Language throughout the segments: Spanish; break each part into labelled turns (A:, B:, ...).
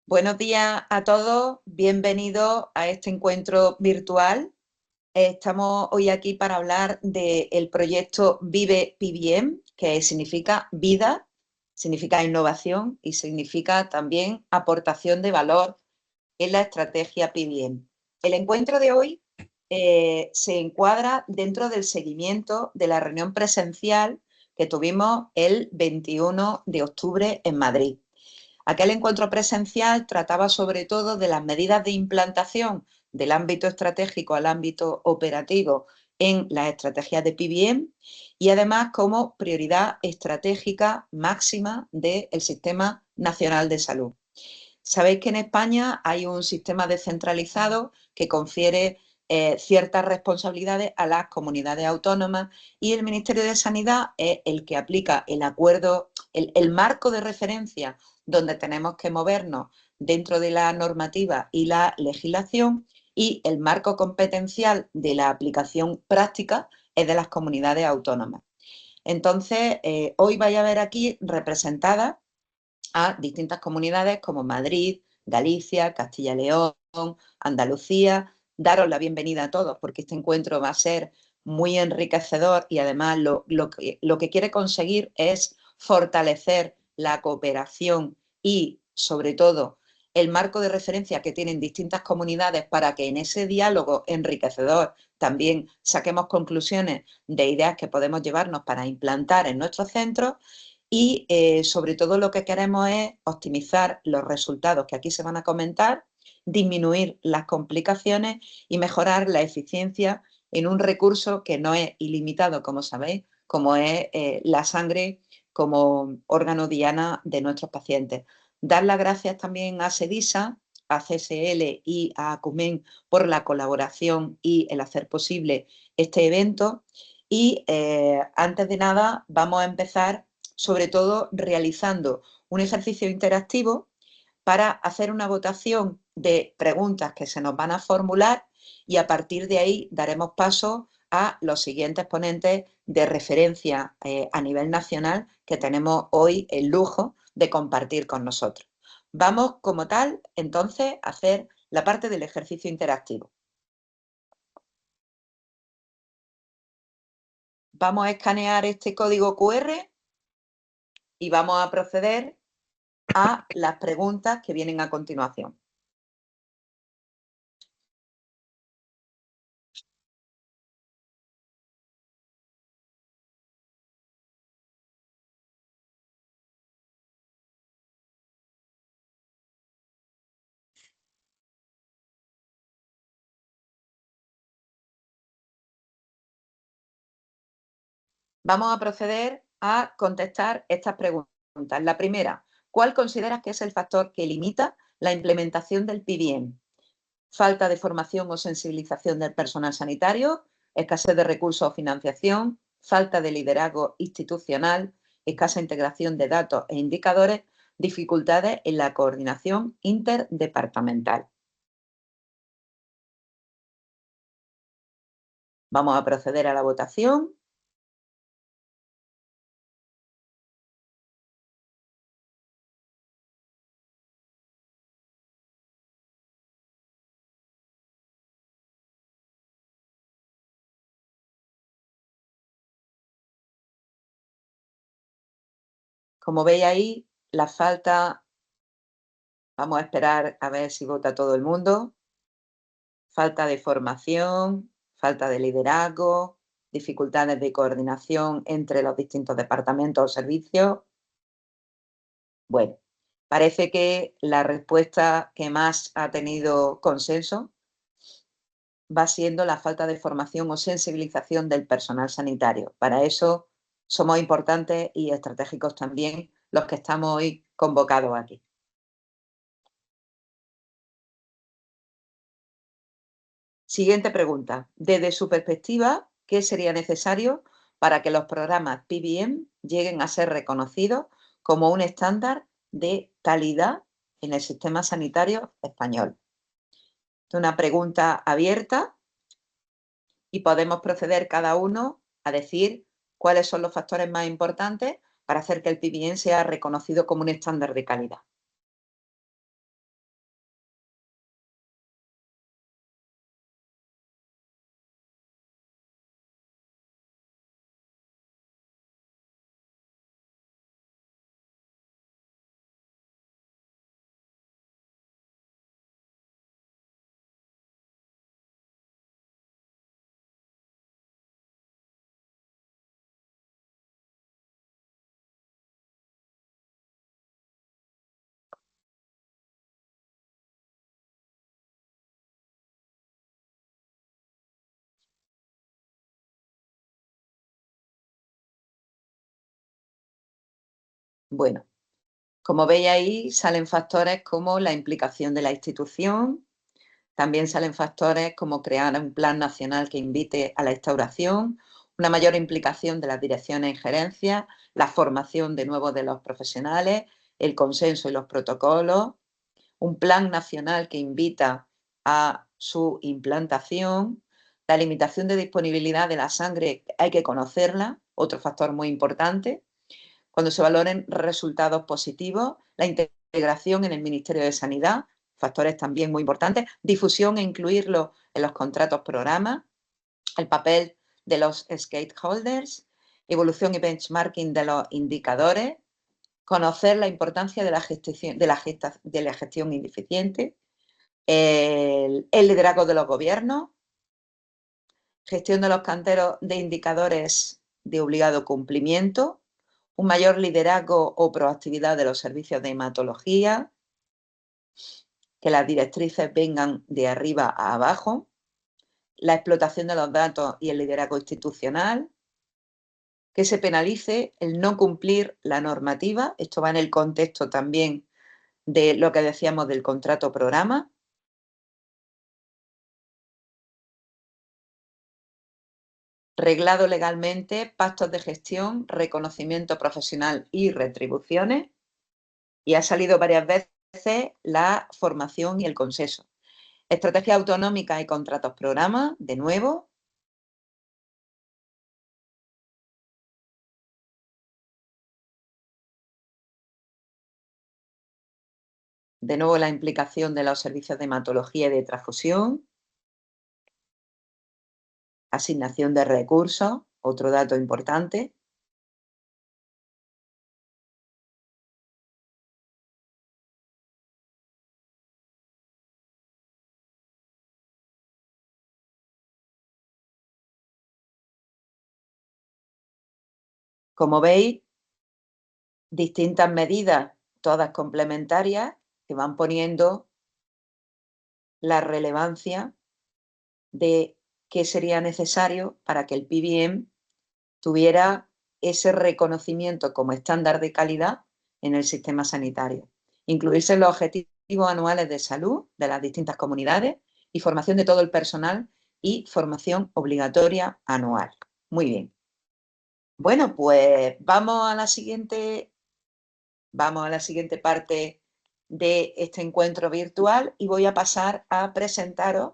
A: Buenos días a todos, bienvenidos a este encuentro virtual. Estamos hoy aquí para hablar del proyecto Vive PBM, que significa vida, significa innovación y significa también aportación de valor en la estrategia PBM. El encuentro de hoy se encuadra dentro del seguimiento de la reunión presencial que tuvimos el 21 de octubre en Madrid. Aquel encuentro presencial trataba sobre todo de las medidas de implantación del ámbito estratégico al ámbito operativo en las estrategias de PBM y además como prioridad estratégica máxima del Sistema Nacional de Salud. Sabéis que en España hay un sistema descentralizado que confiere ciertas responsabilidades a las comunidades autónomas y el Ministerio de Sanidad es el que aplica el acuerdo, el marco de referencia donde tenemos que movernos dentro de la normativa y la legislación, y el marco competencial de la aplicación práctica es de las comunidades autónomas. Entonces, hoy vais a ver aquí representadas a distintas comunidades como Madrid, Galicia, Castilla y León, Andalucía. Daros la bienvenida a todos porque este encuentro va a ser muy enriquecedor y además lo que quiere conseguir es fortalecer la cooperación y, sobre todo, el marco de referencia que tienen distintas comunidades para que en ese diálogo enriquecedor también saquemos conclusiones de ideas que podemos llevarnos para implantar en nuestros centros. Y sobre todo lo que queremos es optimizar los resultados que aquí se van a comentar, disminuir las complicaciones y mejorar la eficiencia en un recurso que no es ilimitado, como sabéis, como es la sangre como órgano diana de nuestros pacientes. Dar las gracias también a SEDISA, a CSL y a Acumen por la colaboración y el hacer posible este evento. Y antes de nada vamos a empezar sobre todo realizando un ejercicio interactivo para hacer una votación de preguntas que se nos van a formular y a partir de ahí daremos paso a los siguientes ponentes de referencia a nivel nacional que tenemos hoy el lujo de compartir con nosotros. Vamos como tal entonces a hacer la parte del ejercicio interactivo. Vamos a escanear este código QR y vamos a proceder a las preguntas que vienen a continuación. Vamos a proceder a contestar estas preguntas. La primera, ¿cuál consideras que es el factor que limita la implementación del PBM? Falta de formación o sensibilización del personal sanitario, escasez de recursos o financiación, falta de liderazgo institucional, escasa integración de datos e indicadores, dificultades en la coordinación interdepartamental. Vamos a proceder a la votación. Como veis ahí, la falta, vamos a esperar a ver si vota todo el mundo. Falta de formación, falta de liderazgo, dificultades de coordinación entre los distintos departamentos o servicios. Bueno, parece que la respuesta que más ha tenido consenso va siendo la falta de formación o sensibilización del personal sanitario. Para eso somos importantes y estratégicos también los que estamos hoy convocados aquí. Siguiente pregunta. Desde su perspectiva, ¿qué sería necesario para que los programas PBM lleguen a ser reconocidos como un estándar de calidad en el sistema sanitario español? Es una pregunta abierta y podemos proceder cada uno a decir cuáles son los factores más importantes para hacer que el PBM sea reconocido como un estándar de calidad. Bueno, como veis ahí, salen factores como la implicación de la institución, también salen factores como crear un plan nacional que invite a la instauración, una mayor implicación de las direcciones y gerencias, la formación de nuevo de los profesionales, el consenso y los protocolos, un plan nacional que invita a su implantación, la limitación de disponibilidad de la sangre, hay que conocerla, otro factor muy importante, cuando se valoren resultados positivos, la integración en el Ministerio de Sanidad, factores también muy importantes, difusión e incluirlo en los contratos programas, el papel de los stakeholders, evolución y benchmarking de los indicadores, conocer la importancia de la gestión ineficiente, el liderazgo de los gobiernos, gestión de los canteros de indicadores de obligado cumplimiento, un mayor liderazgo o proactividad de los servicios de hematología, que las directrices vengan de arriba a abajo, la explotación de los datos y el liderazgo institucional, que se penalice el no cumplir la normativa, esto va en el contexto también de lo que decíamos del contrato programa, reglado legalmente, pactos de gestión, reconocimiento profesional y retribuciones, y ha salido varias veces la formación y el consenso. Estrategia autonómica y contratos programa, de nuevo. De nuevo la implicación de los servicios de hematología y de transfusión. Asignación de recursos, otro dato importante. Como veis, distintas medidas, todas complementarias, que van poniendo la relevancia de qué sería necesario para que el PBM tuviera ese reconocimiento como estándar de calidad en el sistema sanitario. Incluirse en los objetivos anuales de salud de las distintas comunidades y formación de todo el personal y formación obligatoria anual. Muy bien. Bueno, pues vamos a la siguiente parte de este encuentro virtual y voy a pasar a presentaros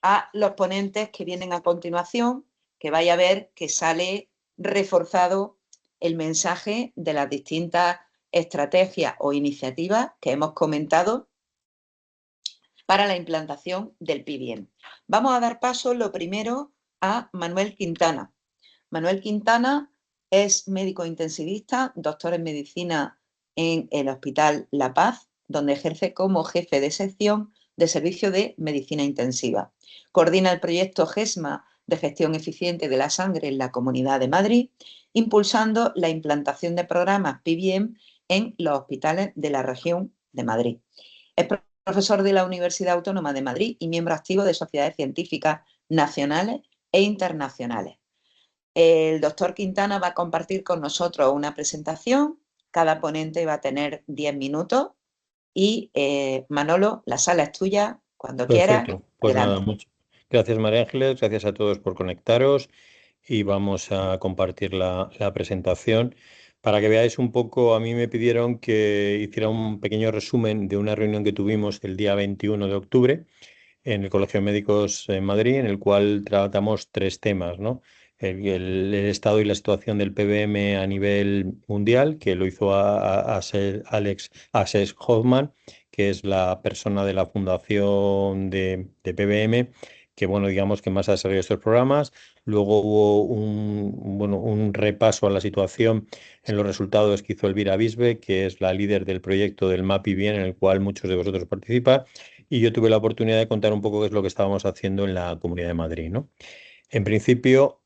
A: a los ponentes que vienen a continuación, que vaya a ver que sale reforzado el mensaje de las distintas estrategias o iniciativas que hemos comentado para la implantación del PBM. Vamos a dar paso, lo primero, a Manuel Quintana. Manuel Quintana es médico intensivista, doctor en medicina en el Hospital La Paz, donde ejerce como jefe de sección de servicio de medicina intensiva. Coordina el proyecto GESMA de gestión eficiente de la sangre en la Comunidad de Madrid, impulsando la implantación de programas PBM en los hospitales de la región de Madrid. Es profesor de la Universidad Autónoma de Madrid y miembro activo de sociedades científicas nacionales e internacionales. El doctor Quintana va a compartir con nosotros una presentación. Cada ponente va a tener 10 minutos. Y Manolo, la sala es tuya. Cuando quieras,
B: Perfecto. Pues nada,
A: adelante.
B: gracias María Ángeles, gracias a todos por conectaros y vamos a compartir la presentación. Para que veáis un poco, a mí me pidieron que hiciera un pequeño resumen de una reunión que tuvimos el día 21 de octubre en el Colegio de Médicos en Madrid, en el cual tratamos tres temas, ¿no? El estado y la situación del PBM a nivel mundial, que lo hizo Alex Ases Hoffman, que es la persona de la fundación de PBM, que bueno, digamos que más ha desarrollado estos programas. Luego hubo un repaso a la situación en los resultados que hizo Elvira Bisbe, que es la líder del proyecto del MAPI Bien, en el cual muchos de vosotros participan y yo tuve la oportunidad de contar un poco qué es lo que estábamos haciendo en la Comunidad de Madrid, ¿no? En principio,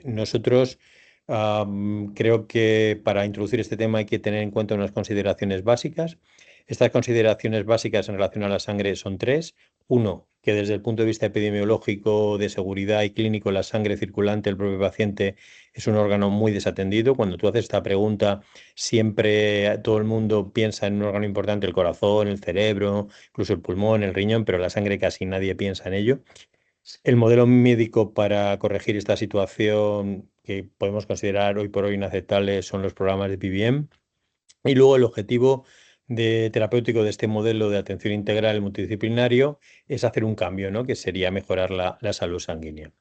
B: nosotros creo que para introducir este tema hay que tener en cuenta unas consideraciones básicas. Estas consideraciones básicas en relación a la sangre son tres. Uno, que desde el punto de vista epidemiológico, de seguridad y clínico, la sangre circulante del propio paciente es un órgano muy desatendido. Cuando tú haces esta pregunta, siempre todo el mundo piensa en un órgano importante, el corazón, el cerebro, incluso el pulmón, el riñón, pero la sangre casi nadie piensa en ello. El modelo médico para corregir esta situación que podemos considerar hoy por hoy inaceptable son los programas de PBM. Y luego el objetivo terapéutico de este modelo de atención integral multidisciplinario es hacer un cambio, ¿no? Que sería mejorar la salud sanguínea.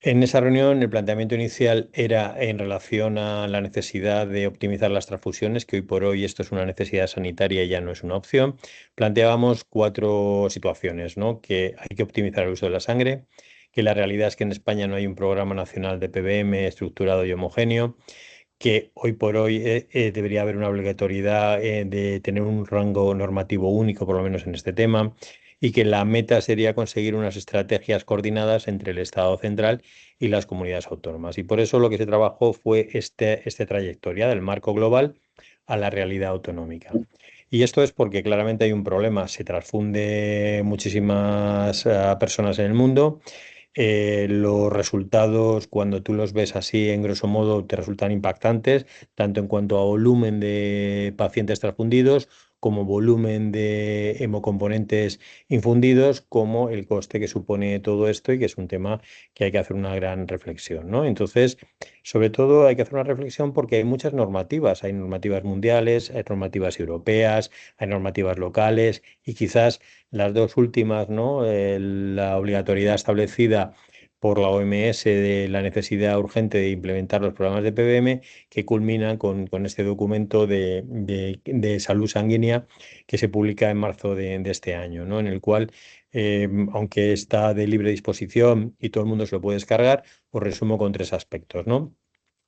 B: En esa reunión, el planteamiento inicial era en relación a la necesidad de optimizar las transfusiones, que hoy por hoy esto es una necesidad sanitaria y ya no es una opción. Planteábamos cuatro situaciones, ¿no? Que hay que optimizar el uso de la sangre, que la realidad es que en España no hay un programa nacional de PBM estructurado y homogéneo, que hoy por hoy debería haber una obligatoriedad de tener un rango normativo único, por lo menos en este tema, y que la meta sería conseguir unas estrategias coordinadas entre el Estado central y las comunidades autónomas. Y por eso lo que se trabajó fue esta trayectoria del marco global a la realidad autonómica. Y esto es porque claramente hay un problema, se transfunde muchísimas personas en el mundo. Los resultados, cuando tú los ves así, en grosso modo, te resultan impactantes, tanto en cuanto a volumen de pacientes transfundidos, como volumen de hemocomponentes infundidos, como el coste que supone todo esto y que es un tema que hay que hacer una gran reflexión, ¿no? Entonces, sobre todo hay que hacer una reflexión porque hay normativas mundiales, hay normativas europeas, hay normativas locales y quizás las dos últimas, ¿no? La obligatoriedad establecida por la OMS de la necesidad urgente de implementar los programas de PBM que culminan con este documento de salud sanguínea que se publica en marzo de este año, ¿no? En el cual, aunque está de libre disposición y todo el mundo se lo puede descargar, os resumo con tres aspectos, ¿no?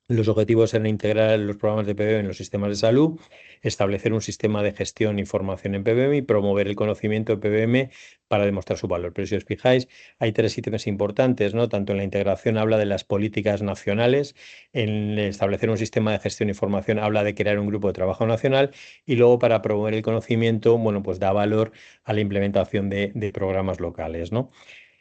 B: Los objetivos eran integrar los programas de PBM en los sistemas de salud, establecer un sistema de gestión y formación en PBM y promover el conocimiento de PBM para demostrar su valor. Pero si os fijáis, hay tres ítems importantes, ¿no? Tanto en la integración habla de las políticas nacionales, en establecer un sistema de gestión y formación habla de crear un grupo de trabajo nacional y luego para promover el conocimiento, bueno, pues da valor a la implementación de programas locales, ¿no?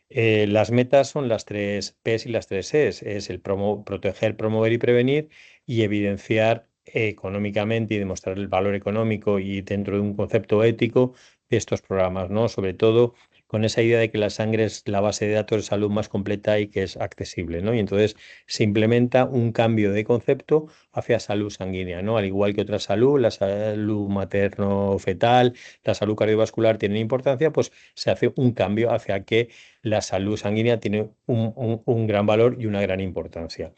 B: Las metas son las tres P's y las tres E's. Es el proteger, promover y prevenir y evidenciar económicamente y demostrar el valor económico y dentro de un concepto ético de estos programas, ¿no? Sobre todo con esa idea de que la sangre es la base de datos de salud más completa y que es accesible, ¿no? Y entonces se implementa un cambio de concepto hacia salud sanguínea, ¿no? Al igual que otra salud, la salud materno-fetal, la salud cardiovascular tienen importancia, pues se hace un cambio hacia que la salud sanguínea tiene un gran valor y una gran importancia.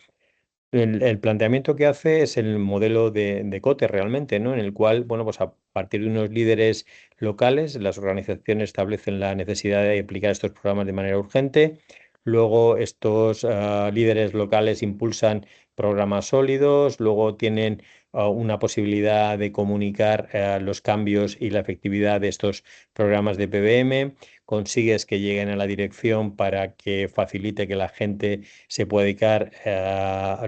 B: El planteamiento que hace es el modelo de COTE realmente, ¿no? En el cual, bueno, pues a partir de unos líderes locales, las organizaciones establecen la necesidad de aplicar estos programas de manera urgente. Luego estos líderes locales impulsan programas sólidos, luego tienen una posibilidad de comunicar los cambios y la efectividad de estos programas de PBM, consigues que lleguen a la dirección para que facilite que la gente se pueda dedicar,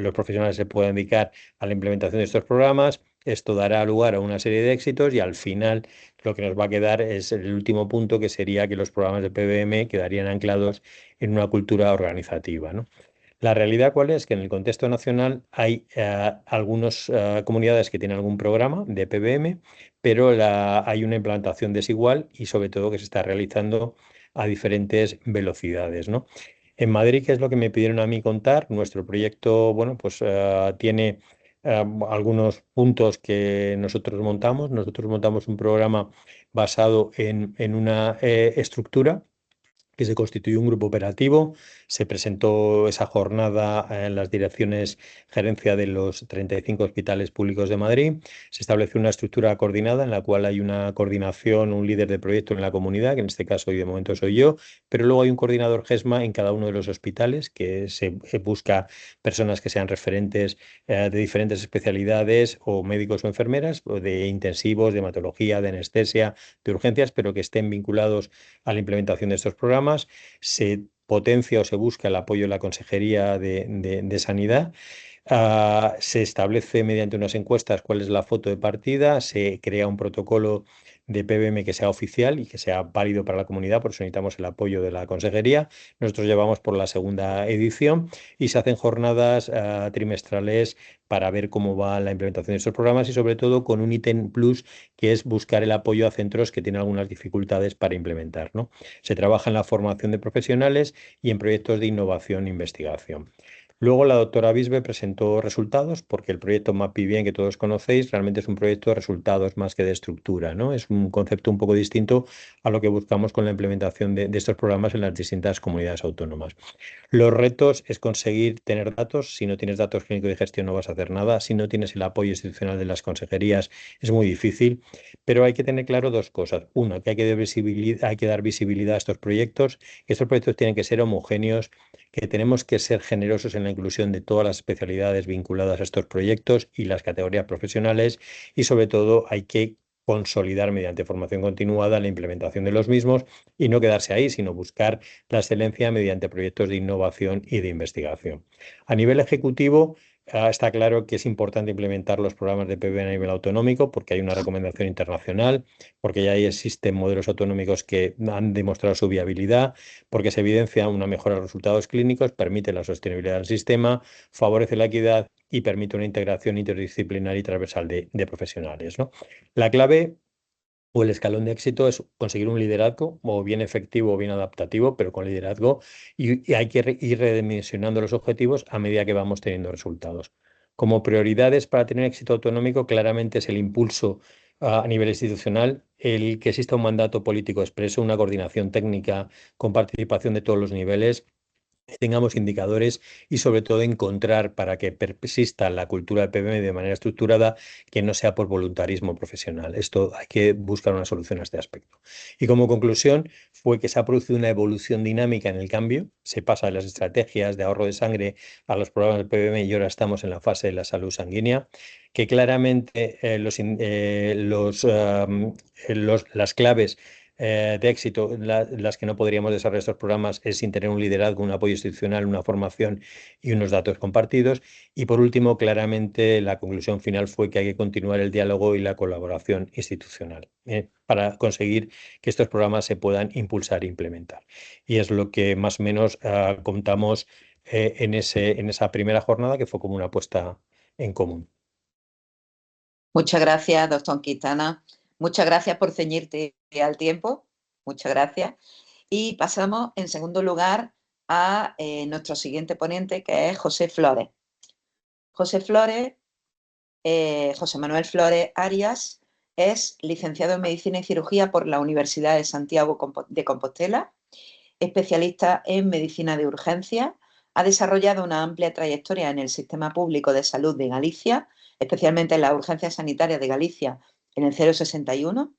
B: los profesionales se puedan dedicar a la implementación de estos programas. Esto dará lugar a una serie de éxitos y al final lo que nos va a quedar es el último punto, que sería que los programas de PBM quedarían anclados en una cultura organizativa, ¿no? La realidad cuál es que en el contexto nacional hay algunas comunidades que tienen algún programa de PBM, pero hay una implantación desigual y sobre todo que se está realizando a diferentes velocidades, ¿no? En Madrid, ¿qué es lo que me pidieron a mí contar? Nuestro proyecto, bueno, pues tiene algunos puntos que nosotros montamos. Nosotros montamos un programa basado en una estructura que se constituyó un grupo operativo, se presentó esa jornada en las direcciones gerencia de los 35 hospitales públicos de Madrid, se estableció una estructura coordinada en la cual hay una coordinación, un líder de proyecto en la comunidad, que en este caso y de momento soy yo, pero luego hay un coordinador GESMA en cada uno de los hospitales que se busca personas que sean referentes de diferentes especialidades o médicos o enfermeras, o de intensivos, de hematología, de anestesia, de urgencias, pero que estén vinculados a la implementación de estos programas. Se potencia o se busca el apoyo de la Consejería de Sanidad. Se establece mediante unas encuestas cuál es la foto de partida, se crea un protocolo de PBM que sea oficial y que sea válido para la comunidad, por eso necesitamos el apoyo de la consejería. Nosotros llevamos por la segunda edición y se hacen jornadas trimestrales para ver cómo va la implementación de estos programas y sobre todo con un ítem plus que es buscar el apoyo a centros que tienen algunas dificultades para implementar, ¿no? Se trabaja en la formación de profesionales y en proyectos de innovación e investigación. Luego la doctora Bisbe presentó resultados, porque el proyecto MAPIBIEN que todos conocéis realmente es un proyecto de resultados más que de estructura, ¿no? Es un concepto un poco distinto a lo que buscamos con la implementación de estos programas en las distintas comunidades autónomas. Los retos es conseguir tener datos. Si no tienes datos clínicos de gestión no vas a hacer nada. Si no tienes el apoyo institucional de las consejerías es muy difícil. Pero hay que tener claro dos cosas. Una, que hay que dar visibilidad a estos proyectos, que estos proyectos tienen que ser homogéneos, que tenemos que ser generosos en la inclusión de todas las especialidades vinculadas a estos proyectos y las categorías profesionales y sobre todo hay que consolidar mediante formación continuada la implementación de los mismos y no quedarse ahí, sino buscar la excelencia mediante proyectos de innovación y de investigación. A nivel ejecutivo, está claro que es importante implementar los programas de PBN a nivel autonómico porque hay una recomendación internacional, porque ya existen modelos autonómicos que han demostrado su viabilidad, porque se evidencia una mejora de los resultados clínicos, permite la sostenibilidad del sistema, favorece la equidad y permite una integración interdisciplinar y transversal de profesionales, ¿no? La clave o el escalón de éxito es conseguir un liderazgo, o bien efectivo o bien adaptativo, pero con liderazgo, y hay que ir redimensionando los objetivos a medida que vamos teniendo resultados. Como prioridades para tener éxito autonómico, claramente es el impulso a nivel institucional, el que exista un mandato político expreso, una coordinación técnica con participación de todos los niveles, tengamos indicadores y sobre todo encontrar para que persista la cultura del PBM de manera estructurada que no sea por voluntarismo profesional. Esto hay que buscar una solución a este aspecto. Y como conclusión fue que se ha producido una evolución dinámica en el cambio, se pasa de las estrategias de ahorro de sangre a los programas del PBM y ahora estamos en la fase de la salud sanguínea, que claramente las claves de éxito, las que no podríamos desarrollar estos programas es sin tener un liderazgo, un apoyo institucional, una formación y unos datos compartidos. Y por último, claramente la conclusión final fue que hay que continuar el diálogo y la colaboración institucional para conseguir que estos programas se puedan impulsar e implementar. Y es lo que más o menos contamos en esa primera jornada, que fue como una apuesta en común.
A: Muchas gracias, doctor Quintana. Muchas gracias por ceñirte al tiempo. Muchas gracias. Y pasamos, en segundo lugar, a nuestro siguiente ponente, que es José Flores. José Manuel Flores Arias es licenciado en Medicina y Cirugía por la Universidad de Santiago de Compostela, especialista en Medicina de Urgencia. Ha desarrollado una amplia trayectoria en el Sistema Público de Salud de Galicia, especialmente en la Urgencia Sanitaria de Galicia en el 061,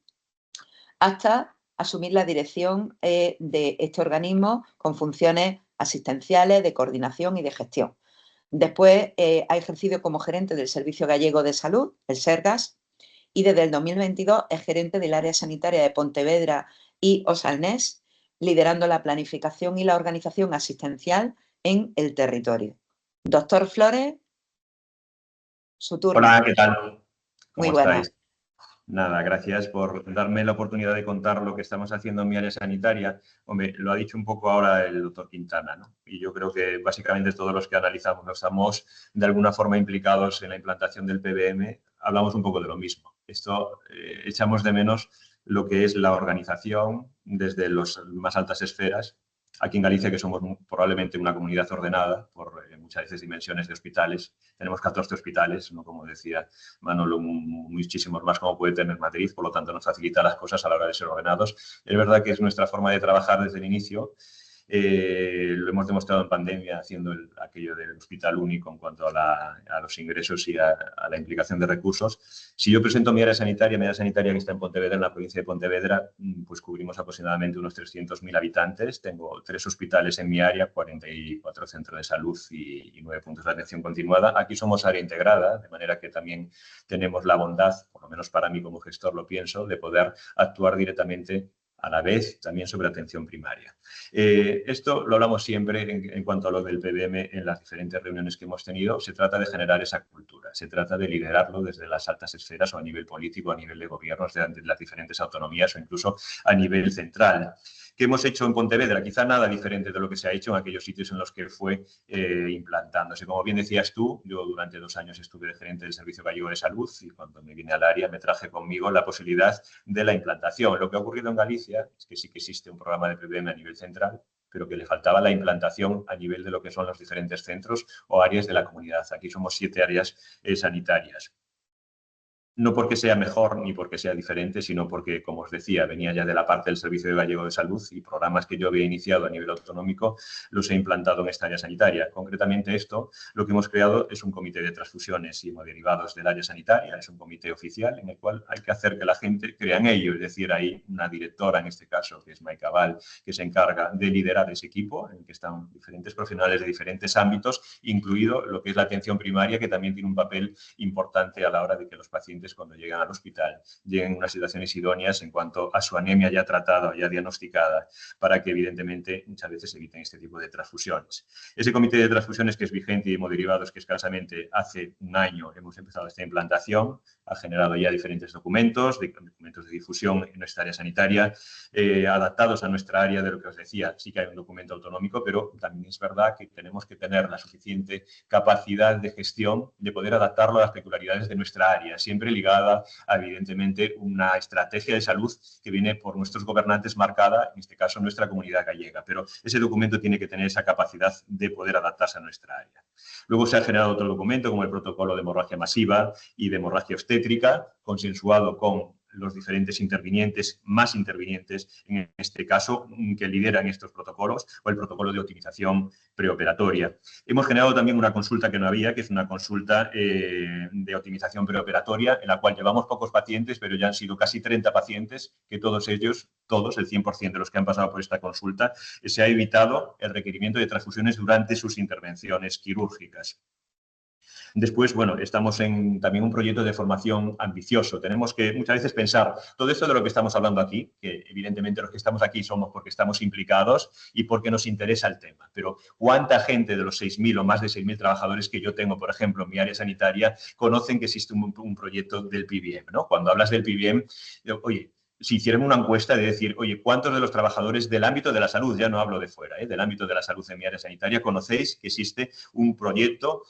A: hasta asumir la dirección de este organismo con funciones asistenciales, de coordinación y de gestión. Después ha ejercido como gerente del Servicio Gallego de Salud, el SERGAS, y desde el 2022 es gerente del área sanitaria de Pontevedra y Osalnés, liderando la planificación y la organización asistencial en el territorio. Doctor Flores, su turno.
C: Hola, ¿qué tal?
A: Muy
C: ¿Cómo
A: buena.
C: estáis? Nada, gracias por darme la oportunidad de contar lo que estamos haciendo en mi área sanitaria. Hombre, lo ha dicho un poco ahora el doctor Quintana, ¿no? Y yo creo que básicamente todos los que analizamos estamos de alguna forma implicados en la implantación del PBM, hablamos un poco de lo mismo. Esto echamos de menos lo que es la organización desde las más altas esferas. Aquí en Galicia, que somos probablemente una comunidad ordenada por muchas veces dimensiones de hospitales, tenemos 14 hospitales, ¿no? Como decía Manolo, muchísimos más como puede tener Madrid, por lo tanto nos facilita las cosas a la hora de ser ordenados. Es verdad que es nuestra forma de trabajar desde el inicio. Lo hemos demostrado en pandemia haciendo aquello del hospital único en cuanto a los ingresos y a la implicación de recursos. Si yo presento mi área sanitaria que está en Pontevedra, en la provincia de Pontevedra, pues cubrimos aproximadamente unos 300.000 habitantes. Tengo 3 hospitales en mi área, 44 centros de salud y 9 puntos de atención continuada. Aquí somos área integrada, de manera que también tenemos la bondad, por lo menos para mí como gestor lo pienso, de poder actuar directamente a la vez también sobre atención primaria. Esto lo hablamos siempre en cuanto a lo del PBM en las diferentes reuniones que hemos tenido. Se trata de generar esa cultura, se trata de liderarlo desde las altas esferas o a nivel político, a nivel de gobiernos de las diferentes autonomías o incluso a nivel central. ¿Qué hemos hecho en Pontevedra? Quizá nada diferente de lo que se ha hecho en aquellos sitios en los que fue implantándose. Como bien decías tú, yo durante 2 años estuve de gerente del Servicio Gallego de Salud y cuando me vine al área me traje conmigo la posibilidad de la implantación. Lo que ha ocurrido en Galicia es que sí que existe un programa de PBM a nivel central, pero que le faltaba la implantación a nivel de lo que son los diferentes centros o áreas de la comunidad. Aquí somos 7 áreas sanitarias. No porque sea mejor ni porque sea diferente, sino porque, como os decía, venía ya de la parte del Servicio Gallego de Salud y programas que yo había iniciado a nivel autonómico los he implantado en esta área sanitaria. Concretamente esto, lo que hemos creado es un comité de transfusiones y hemoderivados del área sanitaria, es un comité oficial en el cual hay que hacer que la gente crea en ello, es decir, hay una directora en este caso, que es Maika Val, que se encarga de liderar ese equipo, en el que están diferentes profesionales de diferentes ámbitos, incluido lo que es la atención primaria, que también tiene un papel importante a la hora de que los pacientes cuando llegan al hospital lleguen en unas situaciones idóneas en cuanto a su anemia ya tratada, ya diagnosticada, para que evidentemente muchas veces eviten este tipo de transfusiones. Ese comité de transfusiones que es vigente y hemoderivados que escasamente hace 1 año hemos empezado esta implantación, ha generado ya diferentes documentos de difusión en nuestra área sanitaria, adaptados a nuestra área de lo que os decía. Sí que hay un documento autonómico, pero también es verdad que tenemos que tener la suficiente capacidad de gestión de poder adaptarlo a las peculiaridades de nuestra área, siempre ligada a, evidentemente, una estrategia de salud que viene por nuestros gobernantes marcada, en este caso nuestra comunidad gallega, pero ese documento tiene que tener esa capacidad de poder adaptarse a nuestra área. Luego se ha generado otro documento como el protocolo de hemorragia masiva y de hemorragia obstétrica, consensuado con los diferentes intervinientes, más intervinientes, en este caso, que lideran estos protocolos, o el protocolo de optimización preoperatoria. Hemos generado también una consulta que no había, que es una consulta de optimización preoperatoria, en la cual llevamos pocos pacientes, pero ya han sido casi 30 pacientes, que todos ellos, todos, el 100% de los que han pasado por esta consulta, se ha evitado el requerimiento de transfusiones durante sus intervenciones quirúrgicas. Después, bueno, estamos en también un proyecto de formación ambicioso. Tenemos que muchas veces pensar todo esto de lo que estamos hablando aquí, que evidentemente los que estamos aquí somos porque estamos implicados y porque nos interesa el tema. Pero ¿cuánta gente de los 6.000 o más de 6.000 trabajadores que yo tengo, por ejemplo, en mi área sanitaria, conocen que existe un proyecto del PBM, ¿no? Cuando hablas del PBM, oye, si hiciéramos una encuesta de decir, oye, ¿cuántos de los trabajadores del ámbito de la salud, ya no hablo de fuera, del ámbito de la salud en mi área sanitaria, conocéis que existe un proyecto?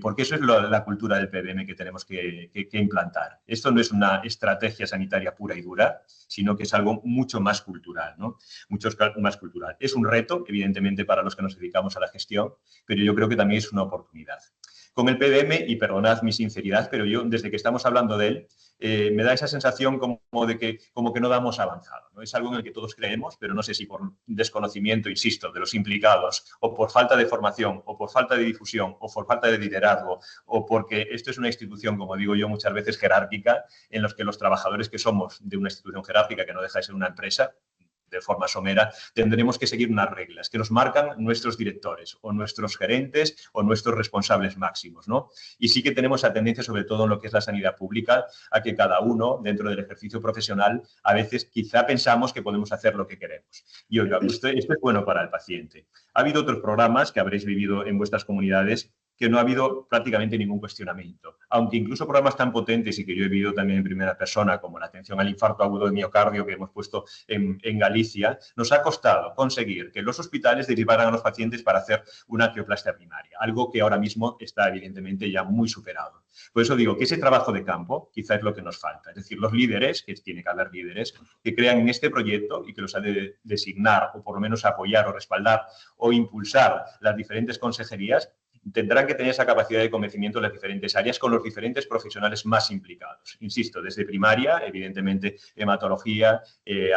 C: Porque eso es la cultura del PBM que tenemos que implantar. Esto no es una estrategia sanitaria pura y dura, sino que es algo mucho más cultural, ¿no? Mucho más cultural. Es un reto, evidentemente, para los que nos dedicamos a la gestión, pero yo creo que también es una oportunidad. Con el PBM, y perdonad mi sinceridad, pero yo, desde que estamos hablando de él, me da esa sensación como que no damos avanzado, ¿no? Es algo en el que todos creemos, pero no sé si por desconocimiento, insisto, de los implicados, o por falta de formación, o por falta de difusión, o por falta de liderazgo, o porque esto es una institución, como digo yo, muchas veces jerárquica, en los que los trabajadores que somos de una institución jerárquica, que no deja de ser una empresa, de forma somera, tendremos que seguir unas reglas que nos marcan nuestros directores o nuestros gerentes o nuestros responsables máximos, ¿no? Y sí que tenemos la tendencia, sobre todo en lo que es la sanidad pública, a que cada uno, dentro del ejercicio profesional, a veces quizá pensamos que podemos hacer lo que queremos. Y oiga, esto es bueno para el paciente. Ha habido otros programas que habréis vivido en vuestras comunidades que no ha habido prácticamente ningún cuestionamiento. Aunque incluso programas tan potentes y que yo he vivido también en primera persona, como la atención al infarto agudo de miocardio que hemos puesto en Galicia, nos ha costado conseguir que los hospitales derivaran a los pacientes para hacer una angioplastia primaria, algo que ahora mismo está evidentemente ya muy superado. Por eso digo que ese trabajo de campo quizá es lo que nos falta. Es decir, los líderes, que tiene que haber líderes, que crean en este proyecto y que los ha de designar o por lo menos apoyar o respaldar o impulsar las diferentes consejerías, tendrán que tener esa capacidad de convencimiento en las diferentes áreas con los diferentes profesionales más implicados. Insisto, desde primaria, evidentemente, hematología,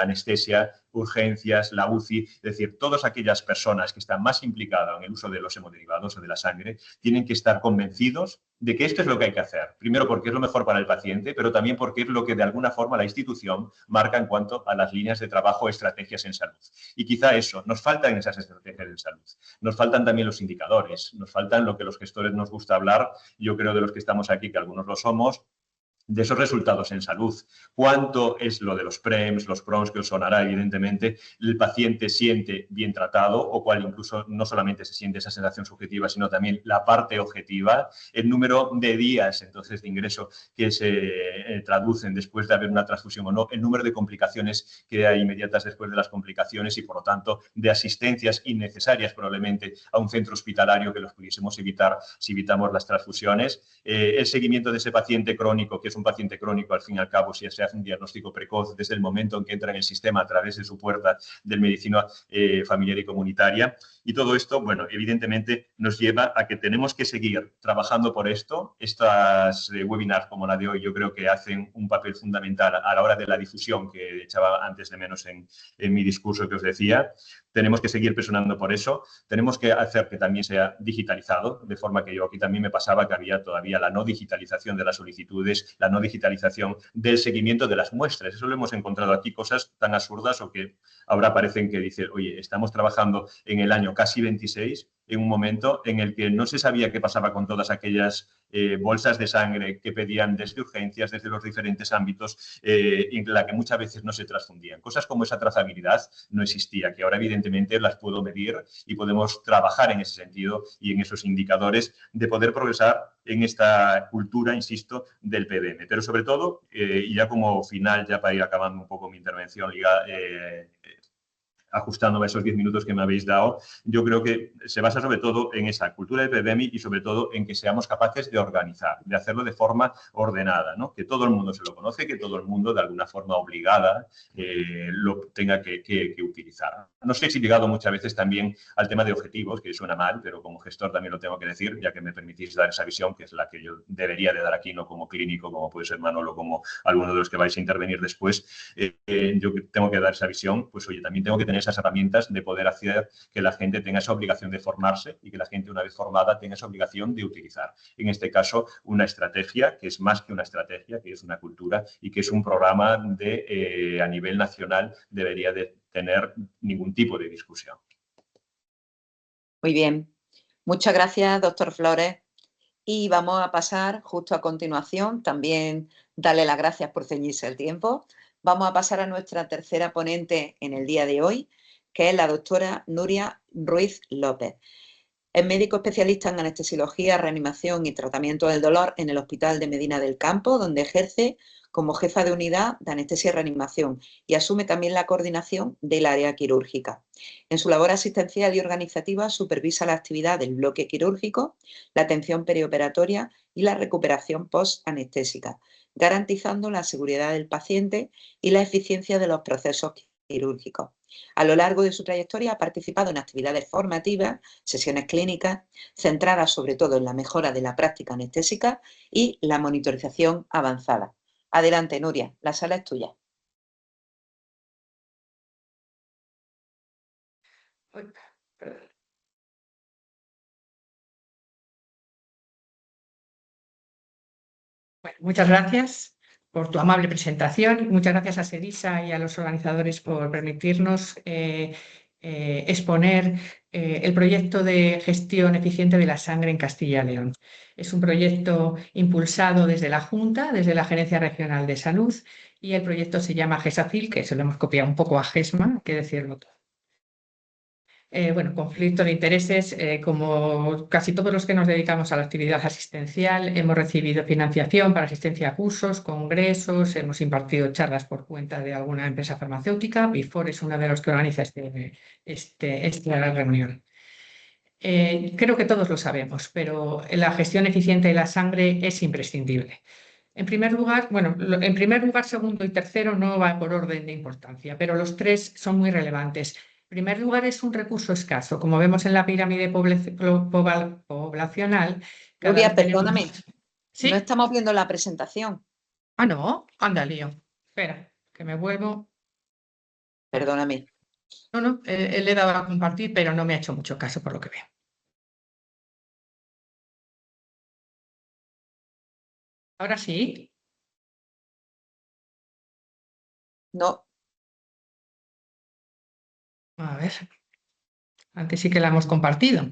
C: anestesia, urgencias, la UCI, es decir, todas aquellas personas que están más implicadas en el uso de los hemoderivados o de la sangre tienen que estar convencidos de que esto es lo que hay que hacer. Primero porque es lo mejor para el paciente, pero también porque es lo que de alguna forma la institución marca en cuanto a las líneas de trabajo o estrategias en salud. Y quizá eso, nos faltan esas estrategias en salud. Nos faltan también los indicadores, nos faltan lo que los gestores nos gusta hablar, yo creo de los que estamos aquí, que algunos lo somos, de esos resultados en salud. ¿Cuánto es lo de los PREMS, los PRONS, que os sonará evidentemente, el paciente siente bien tratado o cuál incluso no solamente se siente esa sensación subjetiva, sino también la parte objetiva, el número de días entonces de ingreso que se traducen después de haber una transfusión o no, el número de complicaciones que hay inmediatas después de las complicaciones y, por lo tanto, de asistencias innecesarias probablemente a un centro hospitalario que los pudiésemos evitar si evitamos las transfusiones, el seguimiento de ese paciente crónico, que es un paciente crónico al fin y al cabo si se hace un diagnóstico precoz desde el momento en que entra en el sistema a través de su puerta de medicina familiar y comunitaria. Y todo esto, bueno, evidentemente nos lleva a que tenemos que seguir trabajando por esto. Estas webinars como la de hoy yo creo que hacen un papel fundamental a la hora de la difusión que echaba antes de menos en mi discurso que os decía. Tenemos que seguir presionando por eso. Tenemos que hacer que también sea digitalizado, de forma que yo aquí también me pasaba que había todavía la no digitalización de las solicitudes, la no digitalización del seguimiento de las muestras. Eso lo hemos encontrado aquí, cosas tan absurdas o que ahora parecen que dicen, oye, estamos trabajando en el año casi 26, en un momento en el que no se sabía qué pasaba con todas aquellas bolsas de sangre que pedían desde urgencias, desde los diferentes ámbitos, en la que muchas veces no se transfundían. Cosas como esa trazabilidad no existía, que ahora evidentemente las puedo medir y podemos trabajar en ese sentido y en esos indicadores de poder progresar en esta cultura, insisto, del PBM. Pero sobre todo, y ya como final, ya para ir acabando un poco mi intervención, ajustándome a esos 10 minutos que me habéis dado, yo creo que se basa sobre todo en esa cultura de PBMI y sobre todo en que seamos capaces de organizar, de hacerlo de forma ordenada, ¿no? Que todo el mundo se lo conoce, que todo el mundo de alguna forma obligada lo tenga que utilizar. No sé si ligado muchas veces también al tema de objetivos, que suena mal, pero como gestor también lo tengo que decir, ya que me permitís dar esa visión, que es la que yo debería de dar aquí, no como clínico, como puede ser Manolo, como alguno de los que vais a intervenir después. Yo tengo que dar esa visión, pues oye, también tengo que tener esas herramientas de poder hacer que la gente tenga esa obligación de formarse y que la gente, una vez formada, tenga esa obligación de utilizar. En este caso, una estrategia que es más que una estrategia, que es una cultura y que es un programa de, a nivel nacional debería de tener ningún tipo de discusión.
A: Muy bien. Muchas gracias, doctor Flores. Y vamos a pasar justo a continuación, también darle las gracias por ceñirse el tiempo. Vamos a pasar a nuestra tercera ponente en el día de hoy, que es la doctora Nuria Ruiz López. Es médico especialista en anestesiología, reanimación y tratamiento del dolor en el Hospital de Medina del Campo, donde ejerce como jefa de unidad de anestesia y reanimación y asume también la coordinación del área quirúrgica. En su labor asistencial y organizativa supervisa la actividad del bloque quirúrgico, la atención perioperatoria y la recuperación post-anestésica, garantizando la seguridad del paciente y la eficiencia de los procesos quirúrgicos. A lo largo de su trayectoria ha participado en actividades formativas, sesiones clínicas, centradas sobre todo en la mejora de la práctica anestésica y la monitorización avanzada. Adelante, Nuria, la sala es tuya.
D: Uy, perdón. Bueno, muchas gracias por tu amable presentación. Muchas gracias a Serisa y a los organizadores por permitirnos exponer el proyecto de gestión eficiente de la sangre en Castilla y León. Es un proyecto impulsado desde la Junta, desde la Gerencia Regional de Salud, y el proyecto se llama GESACIL, que se lo hemos copiado un poco a GESMA, hay que decirlo todo. Bueno, conflicto de intereses, como casi todos los que nos dedicamos a la actividad asistencial, hemos recibido financiación para asistencia a cursos, congresos, hemos impartido charlas por cuenta de alguna empresa farmacéutica. Vifor es uno de los que organiza esta reunión. Creo que todos lo sabemos, pero la gestión eficiente de la sangre es imprescindible. En primer lugar, segundo y tercero no va por orden de importancia, pero los tres son muy relevantes. En primer lugar, es un recurso escaso. Como vemos en la pirámide poblacional,
A: Nuria, perdóname,
D: ¿Sí?
A: no estamos viendo la presentación.
D: Ah, no, anda, lío. Espera, que me vuelvo.
A: Perdóname.
D: No, le he dado a compartir, pero no me ha hecho mucho caso por lo que veo. Ahora sí.
A: No.
D: A ver. Antes sí que la hemos compartido.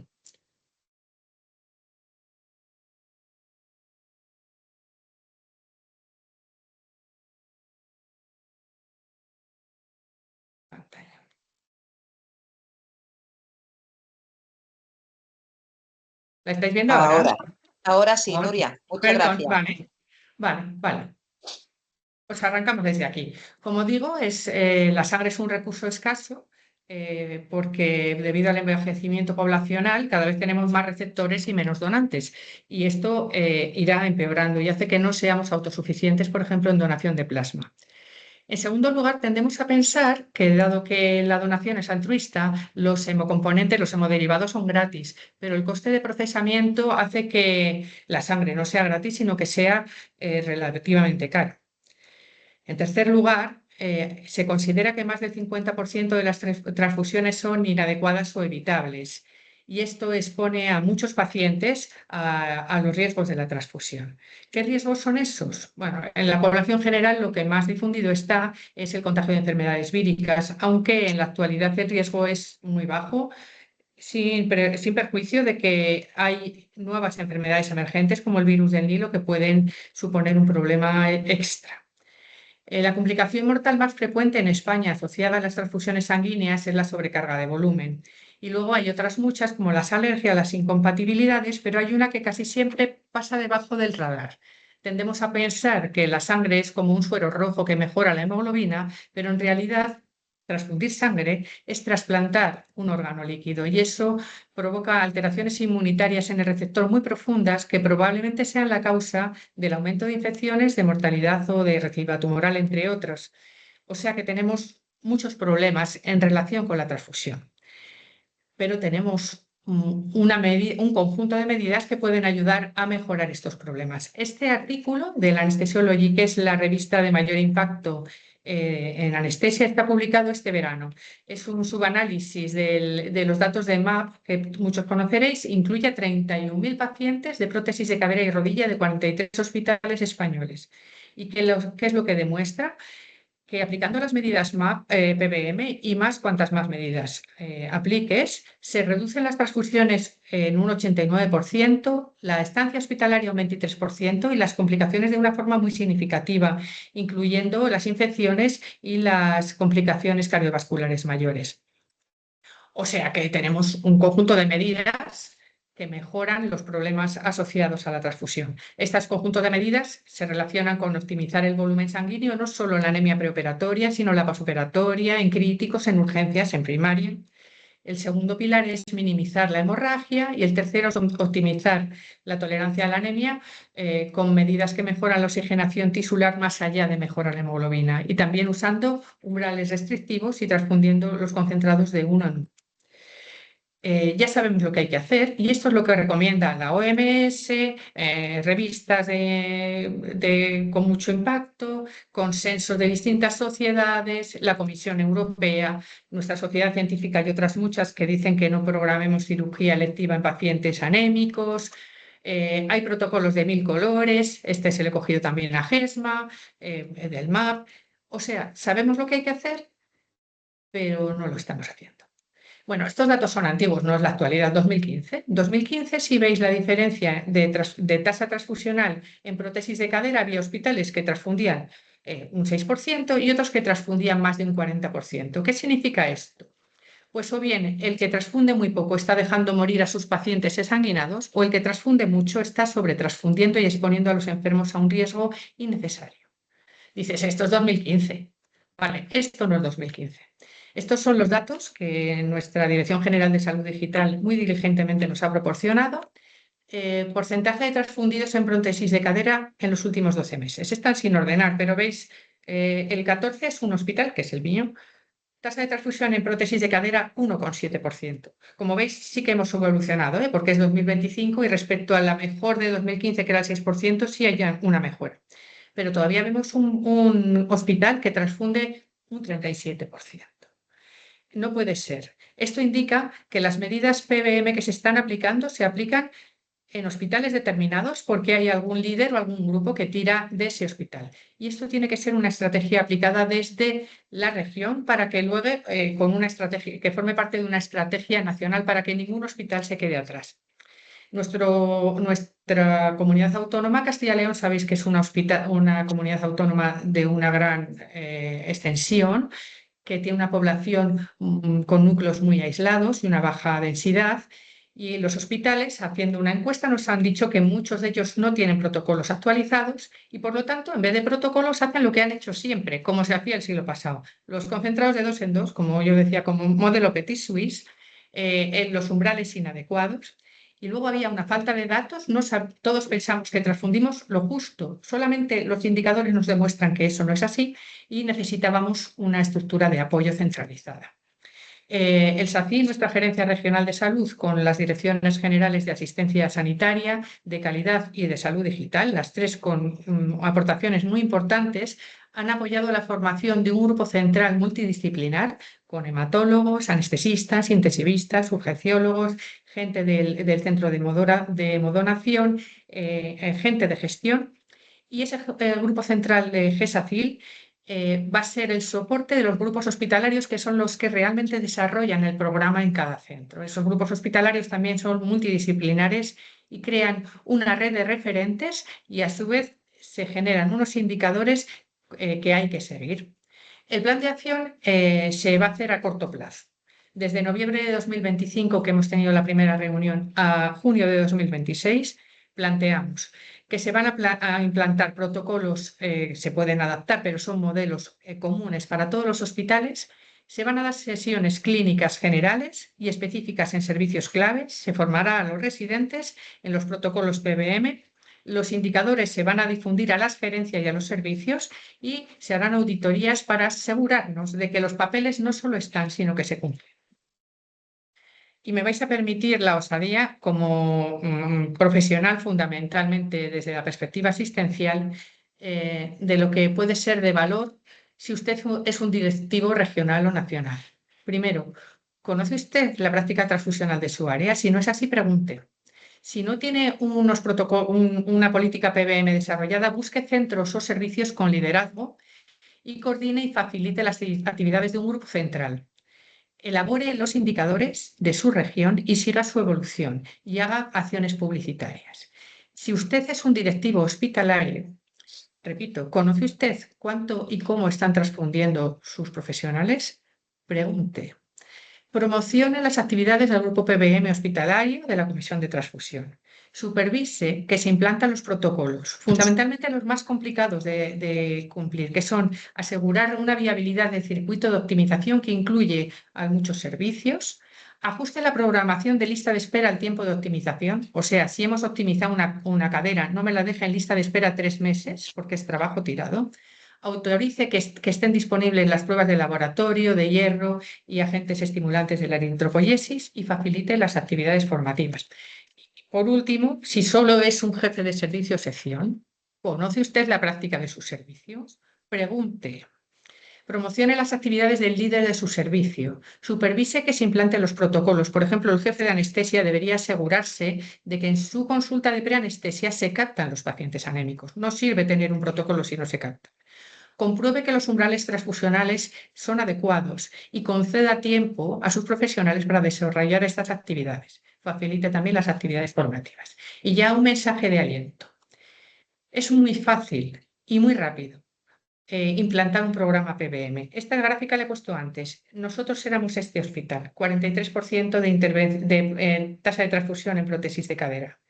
D: ¿La estáis viendo ahora?
A: Ahora sí,
D: Ahora.
A: Nuria. Muchas
D: Perdón,
A: gracias.
D: vale. Pues arrancamos desde aquí. Como digo, la sangre es un recurso escaso porque debido al envejecimiento poblacional cada vez tenemos más receptores y menos donantes. Y esto irá empeorando y hace que no seamos autosuficientes, por ejemplo, en donación de plasma. En segundo lugar, tendemos a pensar que, dado que la donación es altruista, los hemocomponentes, los hemoderivados son gratis, pero el coste de procesamiento hace que la sangre no sea gratis, sino que sea relativamente cara. En tercer lugar, se considera que más del 50% de las transfusiones son inadecuadas o evitables, y esto expone a muchos pacientes a los riesgos de la transfusión. ¿Qué riesgos son esos? Bueno, en la población general lo que más difundido está es el contagio de enfermedades víricas, aunque en la actualidad el riesgo es muy bajo, sin perjuicio de que hay nuevas enfermedades emergentes como el virus del Nilo que pueden suponer un problema extra. La complicación mortal más frecuente en España asociada a las transfusiones sanguíneas es la sobrecarga de volumen. Y luego hay otras muchas como las alergias, las incompatibilidades, pero hay una que casi siempre pasa debajo del radar. Tendemos a pensar que la sangre es como un suero rojo que mejora la hemoglobina, pero en realidad transfundir sangre es trasplantar un órgano líquido y eso provoca alteraciones inmunitarias en el receptor muy profundas que probablemente sean la causa del aumento de infecciones, de mortalidad o de recidiva tumoral, entre otros. O sea que tenemos muchos problemas en relación con la transfusión, pero tenemos un conjunto de medidas que pueden ayudar a mejorar estos problemas. Este artículo de la Anesthesiology, que es la revista de mayor impacto en anestesia, está publicado este verano. Es un subanálisis de los datos de MAP, que muchos conoceréis, incluye a 31.000 pacientes de prótesis de cadera y rodilla de 43 hospitales españoles. ¿Y qué es lo que demuestra? Que aplicando las medidas MAP, PBM y más cuantas más medidas apliques, se reducen las transfusiones en un 89%, la estancia hospitalaria un 23% y las complicaciones de una forma muy significativa, incluyendo las infecciones y las complicaciones cardiovasculares mayores. O sea que tenemos un conjunto de medidas que mejoran los problemas asociados a la transfusión. Estos conjuntos de medidas se relacionan con optimizar el volumen sanguíneo, no solo en la anemia preoperatoria, sino en la posoperatoria, en críticos, en urgencias, en primaria. El segundo pilar es minimizar la hemorragia y el tercero es optimizar la tolerancia a la anemia con medidas que mejoran la oxigenación tisular más allá de mejorar la hemoglobina y también usando umbrales restrictivos y transfundiendo los concentrados de uno en uno. Ya sabemos lo que hay que hacer y esto es lo que recomienda la OMS, revistas con mucho impacto, consensos de distintas sociedades, la Comisión Europea, nuestra sociedad científica y otras muchas que dicen que no programemos cirugía electiva en pacientes anémicos. Hay protocolos de 1000 colores, este se le he cogido también a GESMA, del MAP. O sea, sabemos lo que hay que hacer, pero no lo estamos haciendo. Bueno, estos datos son antiguos, no es la actualidad, 2015. 2015, si veis la diferencia de tasa transfusional en prótesis de cadera, había hospitales que transfundían un 6% y otros que transfundían más de un 40%. ¿Qué significa esto? Pues o bien el que transfunde muy poco está dejando morir a sus pacientes exsanguinados o el que transfunde mucho está sobretransfundiendo y exponiendo a los enfermos a un riesgo innecesario. Dices, esto es 2015. Vale, esto no es 2015. Estos son los datos que nuestra Dirección General de Salud Digital muy diligentemente nos ha proporcionado. Porcentaje de transfundidos en prótesis de cadera en los últimos 12 meses. Están sin ordenar, pero veis, el 14 es un hospital, que es el mío. Tasa de transfusión en prótesis de cadera 1,7%. Como veis, sí que hemos evolucionado, porque es 2025 y respecto a la mejor de 2015, que era el 6%, sí hay una mejora. Pero todavía vemos un hospital que transfunde un 37%. No puede ser. Esto indica que las medidas PBM que se están aplicando se aplican en hospitales determinados porque hay algún líder o algún grupo que tira de ese hospital. Y esto tiene que ser una estrategia aplicada desde la región para que luego, con una estrategia, que forme parte de una estrategia nacional para que ningún hospital se quede atrás. Nuestra comunidad autónoma, Castilla y León, sabéis que es una comunidad autónoma de una gran extensión, que tiene una población con núcleos muy aislados y una baja densidad. Y los hospitales, haciendo una encuesta, nos han dicho que muchos de ellos no tienen protocolos actualizados y, por lo tanto, en vez de protocolos, hacen lo que han hecho siempre, como se hacía el siglo pasado. Los concentrados de 2 en 2, como yo decía, como un modelo Petit Suisse, en los umbrales inadecuados. Y luego había una falta de datos. Todos pensamos que transfundimos lo justo. Solamente los indicadores nos demuestran que eso no es así y necesitábamos una estructura de apoyo centralizada. El SACI, nuestra Gerencia Regional de Salud, con las Direcciones Generales de Asistencia Sanitaria, de Calidad y de Salud Digital, las tres con aportaciones muy importantes, han apoyado la formación de un grupo central multidisciplinar con hematólogos, anestesistas, intensivistas, urgenciólogos, gente del centro de modonación, gente de gestión. Y ese grupo central de GESACIL va a ser el soporte de los grupos hospitalarios, que son los que realmente desarrollan el programa en cada centro. Esos grupos hospitalarios también son multidisciplinares y crean una red de referentes y a su vez se generan unos indicadores que hay que seguir. El plan de acción se va a hacer a corto plazo. Desde noviembre de 2025, que hemos tenido la primera reunión, a junio de 2026, planteamos que se van a implantar protocolos, se pueden adaptar, pero son modelos comunes para todos los hospitales. Se van a dar sesiones clínicas generales y específicas en servicios claves. Se formará a los residentes en los protocolos PBM. Los indicadores se van a difundir a las gerencias y a los servicios y se harán auditorías para asegurarnos de que los papeles no solo están, sino que se cumplen. Y me vais a permitir la osadía, como profesional fundamentalmente desde la perspectiva asistencial, de lo que puede ser de valor si usted es un directivo regional o nacional. Primero, ¿conoce usted la práctica transfusional de su área? Si no es así, pregunte. Si no tiene una política PBM desarrollada, busque centros o servicios con liderazgo y coordine y facilite las actividades de un grupo central. Elabore los indicadores de su región y siga su evolución y haga acciones publicitarias. Si usted es un directivo hospitalario, repito, ¿conoce usted cuánto y cómo están transfundiendo sus profesionales? Pregunte. Promocione las actividades del grupo PBM hospitalario de la Comisión de Transfusión. Supervise que se implantan los protocolos, fundamentalmente los más complicados de cumplir, que son asegurar una viabilidad del circuito de optimización que incluye a muchos servicios, ajuste la programación de lista de espera al tiempo de optimización, o sea, si hemos optimizado una cadera, no me la deje en lista de espera 3 meses porque es trabajo tirado. Autorice que estén disponibles las pruebas de laboratorio, de hierro y agentes estimulantes de la eritropoyesis y facilite las actividades formativas. Por último, si solo es un jefe de servicio o sección, ¿conoce usted la práctica de sus servicios? Pregunte. Promocione las actividades del líder de su servicio. Supervise que se implanten los protocolos. Por ejemplo, el jefe de anestesia debería asegurarse de que en su consulta de preanestesia se captan los pacientes anémicos. No sirve tener un protocolo si no se capta. Compruebe que los umbrales transfusionales son adecuados y conceda tiempo a sus profesionales para desarrollar estas actividades. Facilite también las actividades formativas. Y ya un mensaje de aliento. Es muy fácil y muy rápido implantar un programa PBM. Esta gráfica la he puesto antes. Nosotros éramos este hospital, 43% de tasa de transfusión en prótesis de cadera,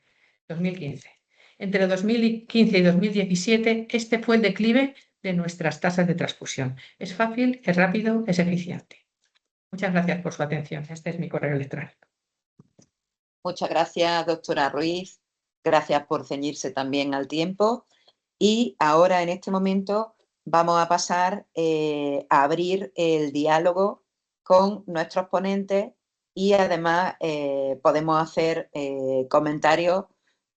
D: 2015. Entre 2015 y 2017, este fue el declive de nuestras tasas de transfusión. Es fácil, es rápido, es eficiente. Muchas gracias por su atención. Este es mi correo electrónico.
A: Muchas gracias, doctora Ruiz. Gracias por ceñirse también al tiempo. Y ahora, en este momento, vamos a pasar a abrir el diálogo con nuestros ponentes y además podemos hacer comentarios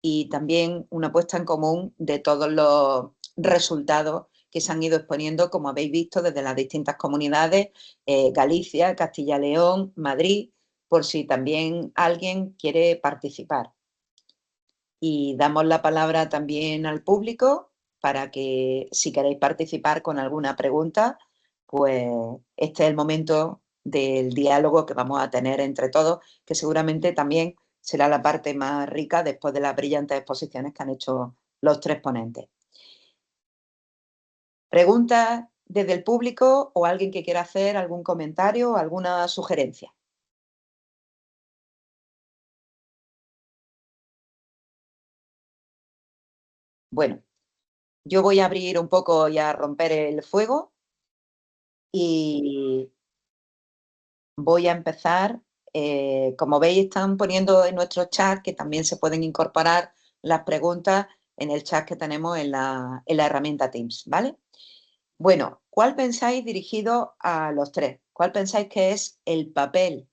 A: y también una puesta en común de todos los resultados que se han ido exponiendo, como habéis visto, desde las distintas comunidades, Galicia, Castilla y León, Madrid, por si también alguien quiere participar. Y damos la palabra también al público para que, si queréis participar con alguna pregunta, pues este es el momento del diálogo que vamos a tener entre todos, que seguramente también será la parte más rica después de las brillantes exposiciones que han hecho los tres ponentes. ¿Preguntas desde el público o alguien que quiera hacer algún comentario o alguna sugerencia? Bueno, yo voy a abrir un poco y a romper el fuego y voy a empezar. Como veis, están poniendo en nuestro chat que también se pueden incorporar las preguntas en el chat que tenemos en la herramienta Teams, ¿vale? Bueno, ¿cuál pensáis dirigido a los tres? ¿Cuál pensáis que es el papel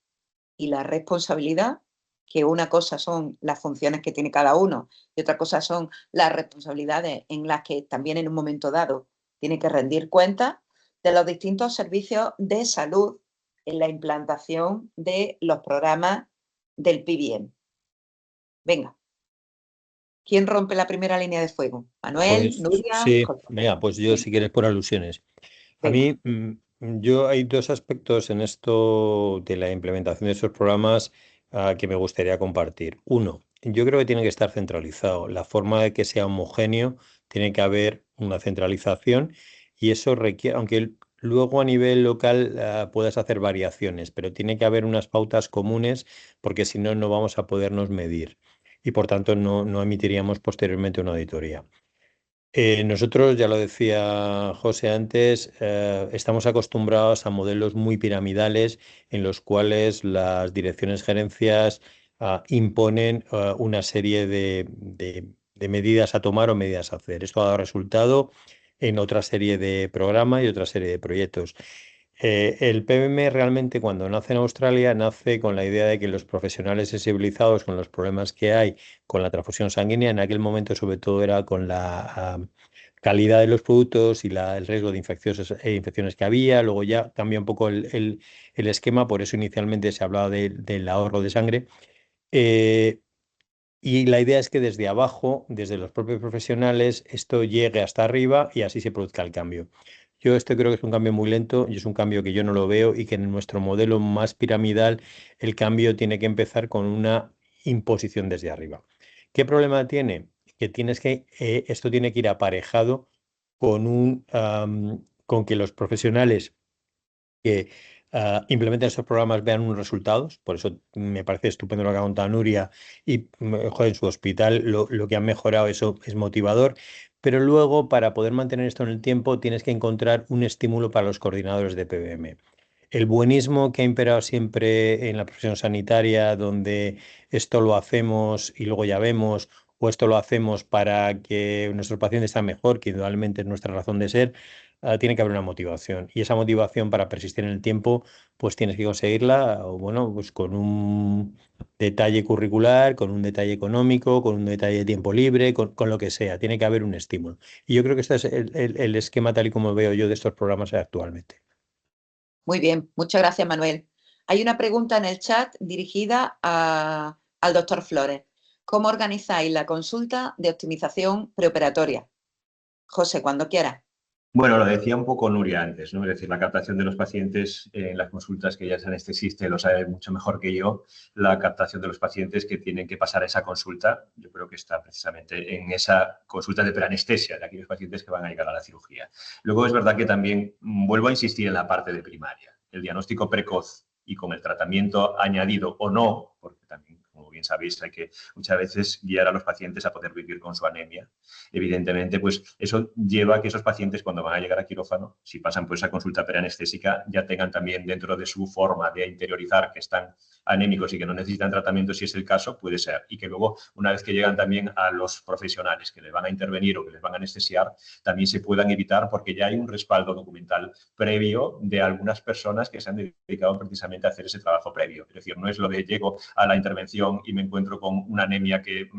A: y la responsabilidad? Que una cosa son las funciones que tiene cada uno y otra cosa son las responsabilidades en las que también en un momento dado tiene que rendir cuentas de los distintos servicios de salud en la implantación de los programas del PBM. Venga, ¿quién rompe la primera línea de fuego? ¿Manuel,
B: Pues
A: Nuria,
B: sí,
A: José?
B: mira, pues yo si quieres por alusiones. A
A: Venga.
B: mí, yo hay dos aspectos en esto de la implementación de estos programas que me gustaría compartir. Uno, yo creo que tiene que estar centralizado. La forma de que sea homogéneo, tiene que haber una centralización y eso requiere, aunque luego a nivel local puedas hacer variaciones, pero tiene que haber unas pautas comunes porque si no, no vamos a podernos medir y por tanto no emitiríamos posteriormente una auditoría. Nosotros, ya lo decía José antes, estamos acostumbrados a modelos muy piramidales en los cuales las direcciones gerencias imponen una serie de medidas a tomar o medidas a hacer. Esto ha dado resultado en otra serie de programas y otra serie de proyectos. El PBM realmente cuando nace en Australia nace con la idea de que los profesionales sensibilizados con los problemas que hay con la transfusión sanguínea, en aquel momento sobre todo era con la calidad de los productos y el riesgo de infecciones que había, luego ya cambia un poco el esquema, por eso inicialmente se hablaba del ahorro de sangre. Eh, y la idea es que desde abajo, desde los propios profesionales, esto llegue hasta arriba y así se produzca el cambio. Yo esto creo que es un cambio muy lento y es un cambio que yo no lo veo y que en nuestro modelo más piramidal el cambio tiene que empezar con una imposición desde arriba. ¿Qué problema tiene? Que esto tiene que ir aparejado con que los profesionales que implementen estos programas vean unos resultados. Por eso me parece estupendo lo que ha contado Nuria y joder, en su hospital lo que han mejorado, eso es motivador. Pero luego, para poder mantener esto en el tiempo, tienes que encontrar un estímulo para los coordinadores de PBM. El buenismo que ha imperado siempre en la profesión sanitaria, donde esto lo hacemos y luego ya vemos, o esto lo hacemos para que nuestros pacientes estén mejor, que indudablemente es nuestra razón de ser, tiene que haber una motivación. Y esa motivación para persistir en el tiempo, pues tienes que conseguirla, o bueno, pues con un detalle curricular, con un detalle económico, con un detalle de tiempo libre, con lo que sea. Tiene que haber un estímulo. Y yo creo que este es el esquema tal y como veo yo de estos programas actualmente.
A: Muy bien, muchas gracias, Manuel. Hay una pregunta en el chat dirigida al doctor Flores. ¿Cómo organizáis la consulta de optimización preoperatoria? José, cuando quieras.
C: Bueno, lo decía un poco Nuria antes, ¿no? Es decir, la captación de los pacientes en las consultas, que ella es anestesista y lo sabe mucho mejor que yo, la captación de los pacientes que tienen que pasar a esa consulta, yo creo que está precisamente en esa consulta de preanestesia de aquellos pacientes que van a llegar a la cirugía. Luego es verdad que también vuelvo a insistir en la parte de primaria, el diagnóstico precoz y con el tratamiento añadido o no, porque también, como bien sabéis, hay que muchas veces guiar a los pacientes a poder vivir con su anemia. Evidentemente, pues eso lleva a que esos pacientes cuando van a llegar a quirófano, si pasan por esa consulta preanestésica, ya tengan también dentro de su forma de interiorizar que están anémicos y que no necesitan tratamiento, si es el caso, puede ser. Y que luego, una vez que llegan también a los profesionales que les van a intervenir o que les van a anestesiar, también se puedan evitar porque ya hay un respaldo documental previo de algunas personas que se han dedicado precisamente a hacer ese trabajo previo. Es decir, no es lo de llego a la intervención y me encuentro con una anemia que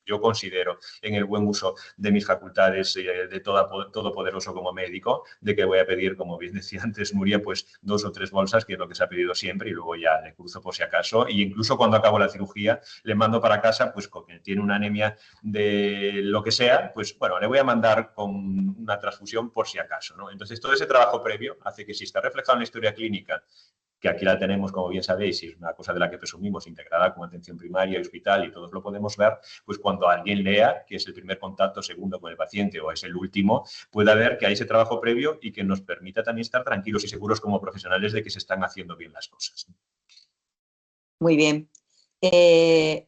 C: yo considero en el buen uso de mis facultades de todopoderoso como médico, de que voy a pedir, como bien decía antes Nuria, pues 2 o 3 bolsas, que es lo que se ha pedido siempre, y luego ya le cruzo por si acaso. Y incluso cuando acabo la cirugía, le mando para casa, pues porque tiene una anemia de lo que sea, pues bueno, le voy a mandar con una transfusión por si acaso, ¿no? Entonces, todo ese trabajo previo hace que si está reflejado en la historia clínica, que aquí la tenemos, como bien sabéis, y es una cosa de la que presumimos, integrada con atención primaria y hospital, y todos lo podemos ver, pues cuando alguien lea, que es el primer contacto segundo con el paciente o es el último, pueda ver que hay ese trabajo previo y que nos permita también estar tranquilos y seguros como profesionales de que se están haciendo bien las cosas.
A: Muy bien.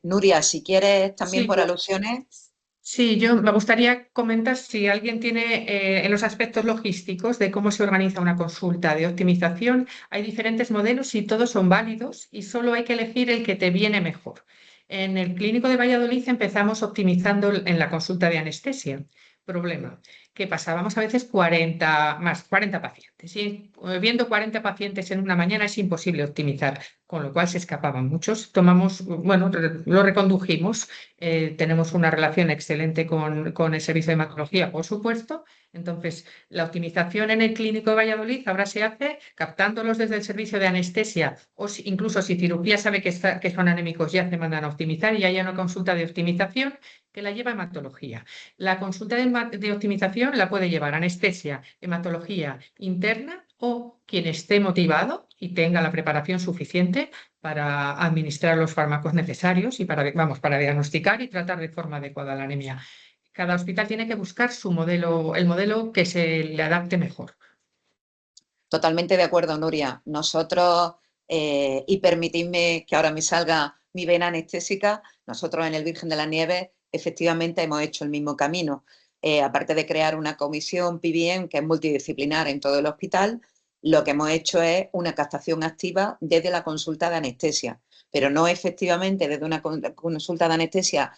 A: Nuria, si quieres también
D: Sí.
A: por alusiones.
D: Sí, yo me gustaría comentar si alguien tiene en los aspectos logísticos de cómo se organiza una consulta de optimización, hay diferentes modelos y todos son válidos y solo hay que elegir el que te viene mejor. En el Clínico de Valladolid empezamos optimizando en la consulta de anestesia. Problema, que pasábamos a veces 40 pacientes y viendo 40 pacientes en una mañana es imposible optimizar, con lo cual se escapaban muchos. Bueno, lo recondujimos. Tenemos una relación excelente con el servicio de hematología, por supuesto. Entonces, la optimización en el Clínico de Valladolid ahora se hace captándolos desde el servicio de anestesia o incluso si cirugía sabe que son anémicos, ya se mandan a optimizar y hay una consulta de optimización que la lleva hematología. La consulta de optimización la puede llevar anestesia, hematología interna o quien esté motivado y tenga la preparación suficiente para administrar los fármacos necesarios y para diagnosticar y tratar de forma adecuada la anemia. Cada hospital tiene que buscar su modelo, el modelo que se le adapte mejor.
A: Totalmente de acuerdo, Nuria. Nosotros, y permitidme que ahora me salga mi vena anestésica, nosotros en el Virgen de las Nieves efectivamente hemos hecho el mismo camino. Aparte de crear una comisión PBM que es multidisciplinar en todo el hospital, lo que hemos hecho es una captación activa desde la consulta de anestesia, pero no efectivamente desde una consulta de anestesia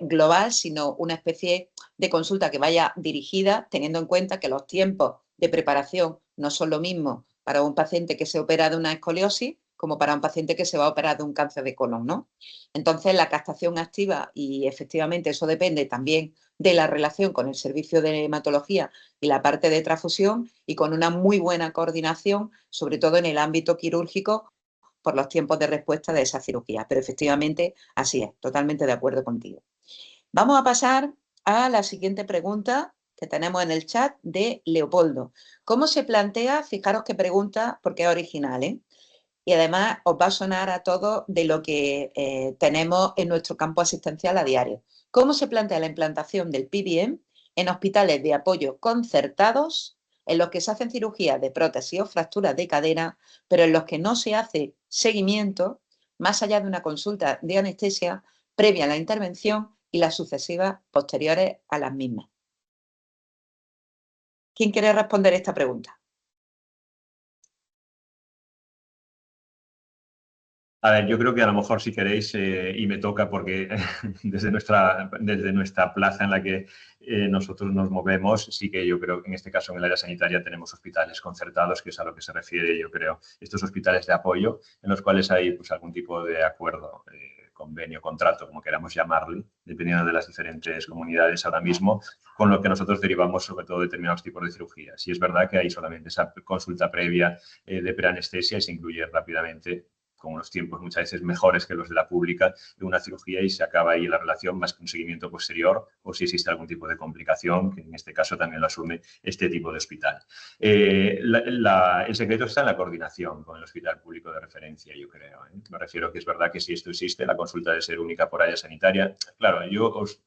A: global, sino una especie de consulta que vaya dirigida teniendo en cuenta que los tiempos de preparación no son lo mismo para un paciente que se opera de una escoliosis como para un paciente que se va a operar de un cáncer de colon, ¿no? Entonces, la captación activa, y efectivamente eso depende también de la relación con el servicio de hematología y la parte de transfusión, y con una muy buena coordinación, sobre todo en el ámbito quirúrgico, por los tiempos de respuesta de esa cirugía. Pero efectivamente, así es, totalmente de acuerdo contigo. Vamos a pasar a la siguiente pregunta que tenemos en el chat de Leopoldo. ¿Cómo se plantea? Fijaros qué pregunta, porque es original, ¿eh? Y además os va a sonar a todos de lo que tenemos en nuestro campo asistencial a diario. ¿Cómo se plantea la implantación del PBM en hospitales de apoyo concertados en los que se hacen cirugías de prótesis o fracturas de cadera, pero en los que no se hace seguimiento más allá de una consulta de anestesia previa a la intervención y las sucesivas posteriores a las mismas? ¿Quién quiere responder esta pregunta?
C: A ver, yo creo que a lo mejor si queréis, y me toca porque desde nuestra plaza en la que nosotros nos movemos, sí que yo creo que en este caso en el área sanitaria tenemos hospitales concertados, que es a lo que se refiere, yo creo, estos hospitales de apoyo en los cuales hay pues, algún tipo de acuerdo, convenio, contrato, como queramos llamarle, dependiendo de las diferentes comunidades ahora mismo, con lo que nosotros derivamos sobre todo determinados tipos de cirugías. Y es verdad que hay solamente esa consulta previa de preanestesia y se incluye rápidamente con unos tiempos muchas veces mejores que los de la pública, de una cirugía y se acaba ahí la relación más que un seguimiento posterior o si existe algún tipo de complicación, que en este caso también lo asume este tipo de hospital. El secreto está en la coordinación con el hospital público de referencia, yo creo. Me refiero que es verdad que si esto existe, la consulta debe ser única por área sanitaria. Claro, yo os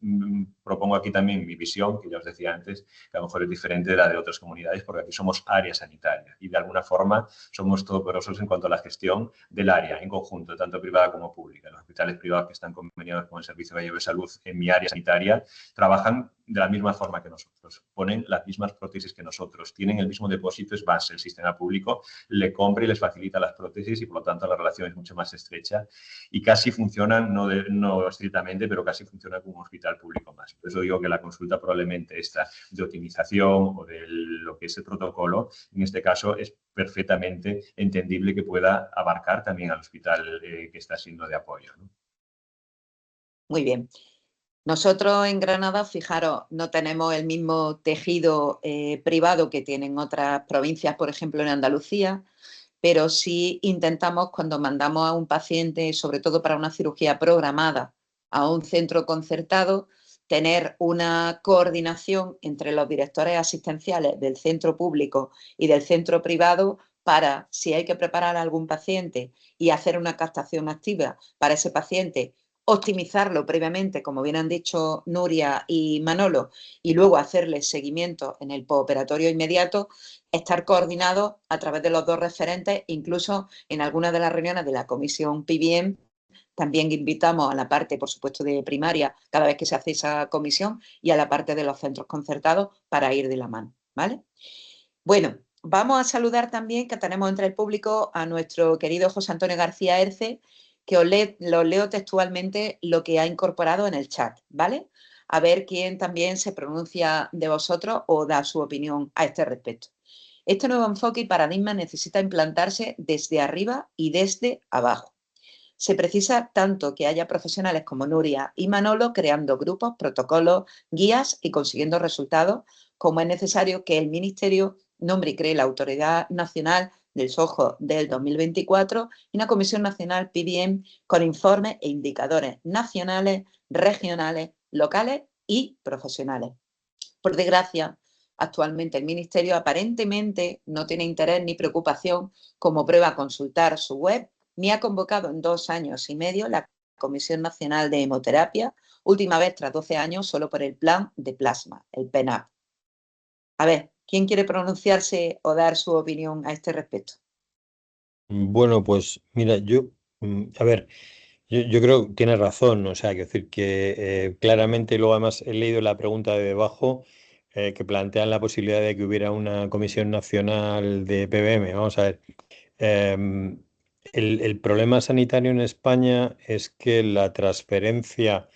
C: propongo aquí también mi visión, que ya os decía antes, que a lo mejor es diferente de la de otras comunidades, porque aquí somos área sanitaria y de alguna forma somos todopoderosos en cuanto a la gestión del área en conjunto, tanto privada como pública. Los hospitales privados que están conveniados con el Servicio Gallego de Salud en mi área sanitaria trabajan de la misma forma que nosotros, ponen las mismas prótesis que nosotros, tienen el mismo depósito, es base, el sistema público le compra y les facilita las prótesis y por lo tanto la relación es mucho más estrecha y casi funcionan, no estrictamente, pero casi funcionan como un hospital público más. Por eso digo que la consulta probablemente esta de optimización o de lo que es el protocolo, en este caso es perfectamente entendible que pueda abarcar también al hospital que está siendo de apoyo, ¿no?
A: Muy bien. Nosotros en Granada, fijaros, no tenemos el mismo tejido privado que tienen otras provincias, por ejemplo en Andalucía, pero sí intentamos cuando mandamos a un paciente, sobre todo para una cirugía programada, a un centro concertado, tener una coordinación entre los directores asistenciales del centro público y del centro privado para, si hay que preparar a algún paciente y hacer una captación activa para ese paciente, optimizarlo previamente, como bien han dicho Nuria y Manolo, y luego hacerle seguimiento en el postoperatorio inmediato, estar coordinados a través de los dos referentes, incluso en algunas de las reuniones de la comisión PBM, también invitamos a la parte, por supuesto, de primaria, cada vez que se hace esa comisión, y a la parte de los centros concertados para ir de la mano, ¿vale? Bueno, vamos a saludar también, que tenemos entre el público, a nuestro querido José Antonio García Herce, que os leo textualmente lo que ha incorporado en el chat, ¿vale? A ver quién también se pronuncia de vosotros o da su opinión a este respecto. Este nuevo enfoque y paradigma necesita implantarse desde arriba y desde abajo. Se precisa tanto que haya profesionales como Nuria y Manolo creando grupos, protocolos, guías y consiguiendo resultados, como es necesario que el Ministerio nombre y cree la Autoridad Nacional del SOJO del 2024 y una Comisión Nacional PBM con informes e indicadores nacionales, regionales, locales y profesionales. Por desgracia, actualmente el Ministerio aparentemente no tiene interés ni preocupación, como prueba consultar su web, ni ha convocado en 2 años y medio la Comisión Nacional de Hemoterapia, última vez tras 12 años solo por el plan de plasma, el PENAP. A ver, ¿quién quiere pronunciarse o dar su opinión a este respecto?
B: Bueno, pues mira, a ver, yo creo que tienes razón, o sea, quiero decir que claramente luego además he leído la pregunta de debajo que plantean la posibilidad de que hubiera una comisión nacional de PBM. Vamos a ver, em, el problema sanitario en España es que la transferencia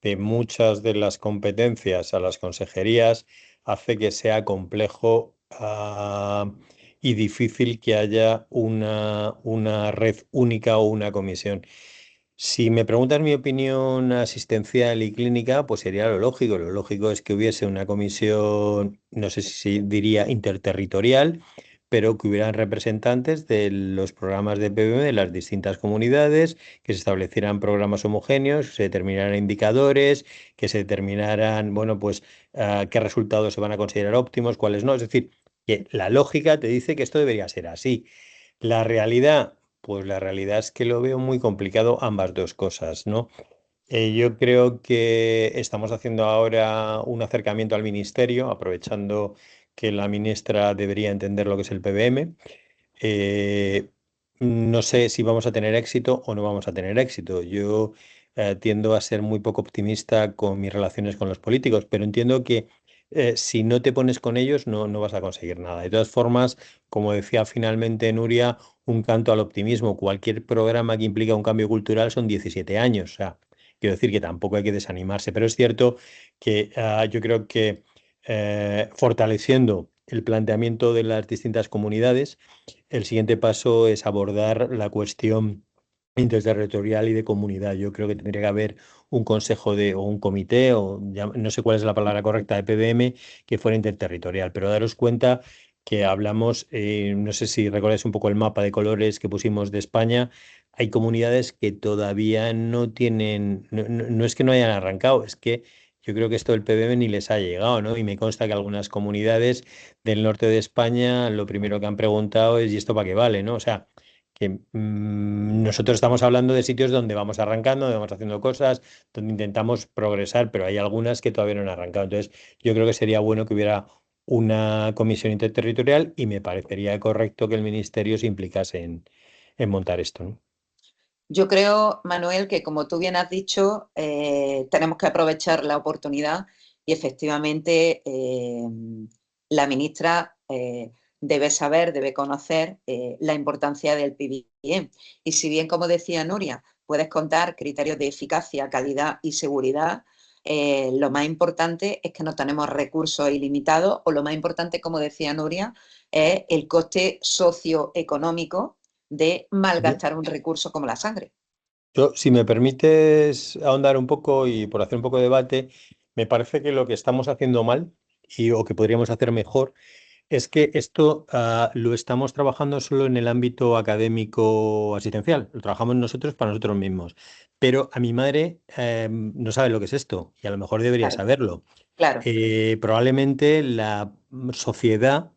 B: de muchas de las competencias a las consejerías hace que sea complejo, y difícil que haya una red única o una comisión. Si me preguntas mi opinión asistencial y clínica, pues sería lo lógico. Lo lógico es que hubiese una comisión, no sé si diría interterritorial, pero que hubieran representantes de los programas de PBM de las distintas comunidades, que se establecieran programas homogéneos, se determinaran indicadores, que se determinaran, bueno, pues qué resultados se van a considerar óptimos, cuáles no. Es decir, que la lógica te dice que esto debería ser así. La realidad, pues la realidad es que lo veo muy complicado ambas dos cosas, ¿no? Yo creo que estamos haciendo ahora un acercamiento al ministerio, aprovechando que la ministra debería entender lo que es el PBM. Eh, no sé si vamos a tener éxito o no vamos a tener éxito. Yo tiendo a ser muy poco optimista con mis relaciones con los políticos, pero entiendo que si no te pones con ellos no vas a conseguir nada. De todas formas, como decía finalmente Nuria, un canto al optimismo. Cualquier programa que implica un cambio cultural son 17 años. O sea, quiero decir que tampoco hay que desanimarse, pero es cierto que yo creo que fortaleciendo el planteamiento de las distintas comunidades, el siguiente paso es abordar la cuestión interterritorial y de comunidad. Yo creo que tendría que haber un consejo o un comité, no sé cuál es la palabra correcta, de PBM, que fuera interterritorial. Pero daros cuenta que hablamos, no sé si recordáis un poco el mapa de colores que pusimos de España. Hay comunidades que todavía no tienen, no es que no hayan arrancado, es que yo creo que esto del PBM ni les ha llegado, ¿no? Y me consta que algunas comunidades del norte de España lo primero que han preguntado es: ¿y esto para qué vale? ¿No? O sea, que nosotros estamos hablando de sitios donde vamos arrancando, donde vamos haciendo cosas, donde intentamos progresar, pero hay algunas que todavía no han arrancado. Entonces, yo creo que sería bueno que hubiera una comisión interterritorial y me parecería correcto que el ministerio se implicase en montar esto, ¿no?
A: Yo creo, Manuel, que como tú bien has dicho, tenemos que aprovechar la oportunidad y efectivamente la ministra debe saber, debe conocer la importancia del PBM. Y si bien, como decía Nuria, puedes contar criterios de eficacia, calidad y seguridad, lo más importante es que no tenemos recursos ilimitados, o lo más importante, como decía Nuria, es el coste socioeconómico de malgastar un recurso como la sangre.
B: Si me permites ahondar un poco y por hacer un poco de debate, me parece que lo que estamos haciendo mal o que podríamos hacer mejor es que esto lo estamos trabajando solo en el ámbito académico asistencial. Lo trabajamos nosotros para nosotros mismos. Pero a mi madre no sabe lo que es esto y a lo mejor debería
A: Claro,
B: saberlo.
A: claro.
B: Probablemente la sociedad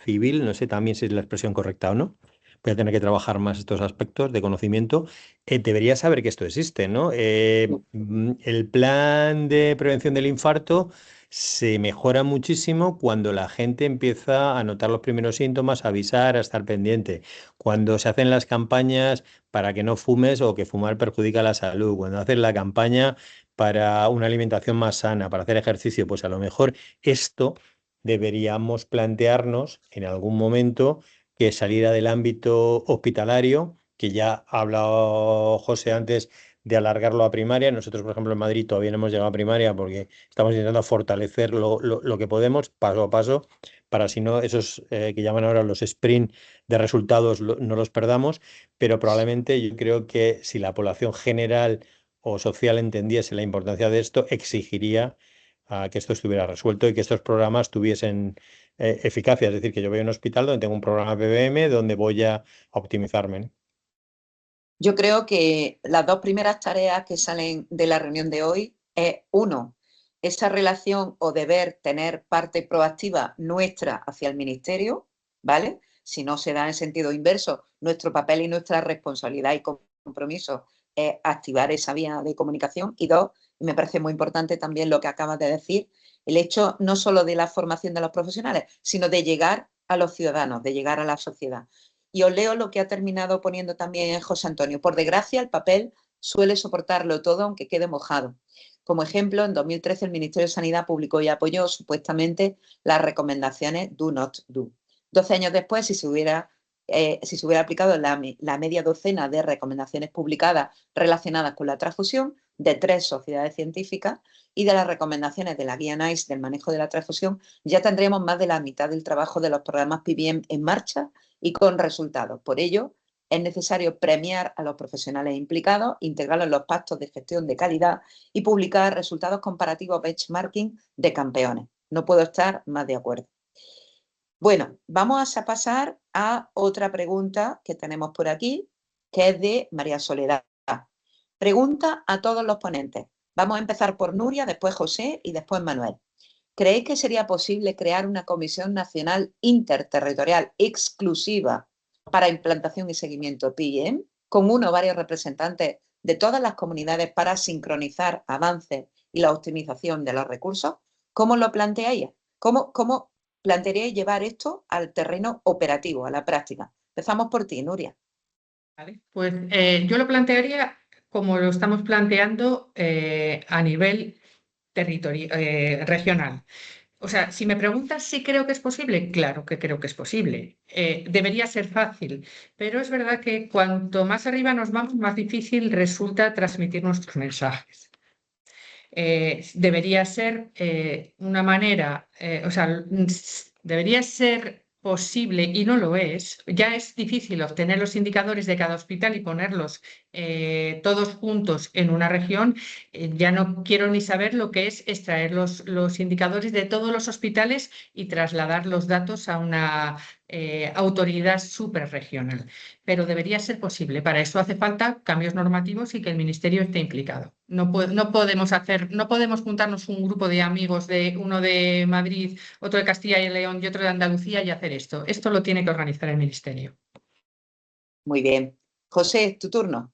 B: civil, no sé también si es la expresión correcta o no, voy a tener que trabajar más estos aspectos de conocimiento, debería saber que esto existe, ¿no? El plan de prevención del infarto se mejora muchísimo cuando la gente empieza a notar los primeros síntomas, a avisar, a estar pendiente. Cuando se hacen las campañas para que no fumes o que fumar perjudica la salud. Cuando hacen la campaña para una alimentación más sana, para hacer ejercicio, pues a lo mejor esto deberíamos plantearnos en algún momento que saliera del ámbito hospitalario, que ya ha hablado José antes de alargarlo a primaria. Nosotros, por ejemplo, en Madrid todavía no hemos llegado a primaria porque estamos intentando fortalecer lo que podemos paso a paso para si no esos que llaman ahora los sprint de resultados no los perdamos, pero probablemente yo creo que si la población general o social entendiese la importancia de esto, exigiría que esto estuviera resuelto y que estos programas tuviesen eficacia. Es decir, que yo voy a un hospital donde tengo un programa PBM donde voy a optimizarme.
A: Yo creo que las dos primeras tareas que salen de la reunión de hoy es, uno, esa relación o deber tener parte proactiva nuestra hacia el Ministerio, ¿vale? Si no se da en sentido inverso, nuestro papel y nuestra responsabilidad y compromiso es activar esa vía de comunicación. Y dos, y me parece muy importante también lo que acabas de decir, el hecho no solo de la formación de los profesionales, sino de llegar a los ciudadanos, de llegar a la sociedad. Y os leo lo que ha terminado poniendo también José Antonio. Por desgracia, el papel suele soportarlo todo, aunque quede mojado. Como ejemplo, en 2013 el Ministerio de Sanidad publicó y apoyó supuestamente las recomendaciones Do Not Do. 12 años después, si se hubiera aplicado la media docena de recomendaciones publicadas relacionadas con la transfusión de 3 sociedades científicas y de las recomendaciones de la guía NICE del manejo de la transfusión, ya tendríamos más de la mitad del trabajo de los programas PBM en marcha y con resultados. Por ello, es necesario premiar a los profesionales implicados, integrarlos en los pactos de gestión de calidad y publicar resultados comparativos benchmarking de campeones. No puedo estar más de acuerdo. Bueno, vamos a pasar a otra pregunta que tenemos por aquí, que es de María Soledad. Pregunta a todos los ponentes. Vamos a empezar por Nuria, después José y después Manuel. ¿Creéis que sería posible crear una comisión nacional interterritorial exclusiva para implantación y seguimiento PIEM, con uno o varios representantes de todas las comunidades para sincronizar avances y la optimización de los recursos? ¿Cómo lo planteáis? ¿Cómo plantearíais llevar esto al terreno operativo, a la práctica? Empezamos por ti, Nuria.
D: Vale, pues yo lo plantearía como lo estamos planteando a nivel regional. O sea, si me preguntas si creo que es posible, claro que creo que es posible. Debería ser fácil, pero es verdad que cuanto más arriba nos vamos, más difícil resulta transmitir nuestros mensajes. Debería ser una manera, o sea, debería ser posible y no lo es. Ya es difícil obtener los indicadores de cada hospital y ponerlos todos juntos en una región. Ya no quiero ni saber lo que es extraer los indicadores de todos los hospitales y trasladar los datos a una autoridad suprarregional. Pero debería ser posible. Para eso hace falta cambios normativos y que el Ministerio esté implicado. No podemos juntarnos un grupo de amigos, uno de Madrid, otro de Castilla y León y otro de Andalucía y hacer esto. Esto lo tiene que organizar el Ministerio.
A: Muy bien. José, tu turno.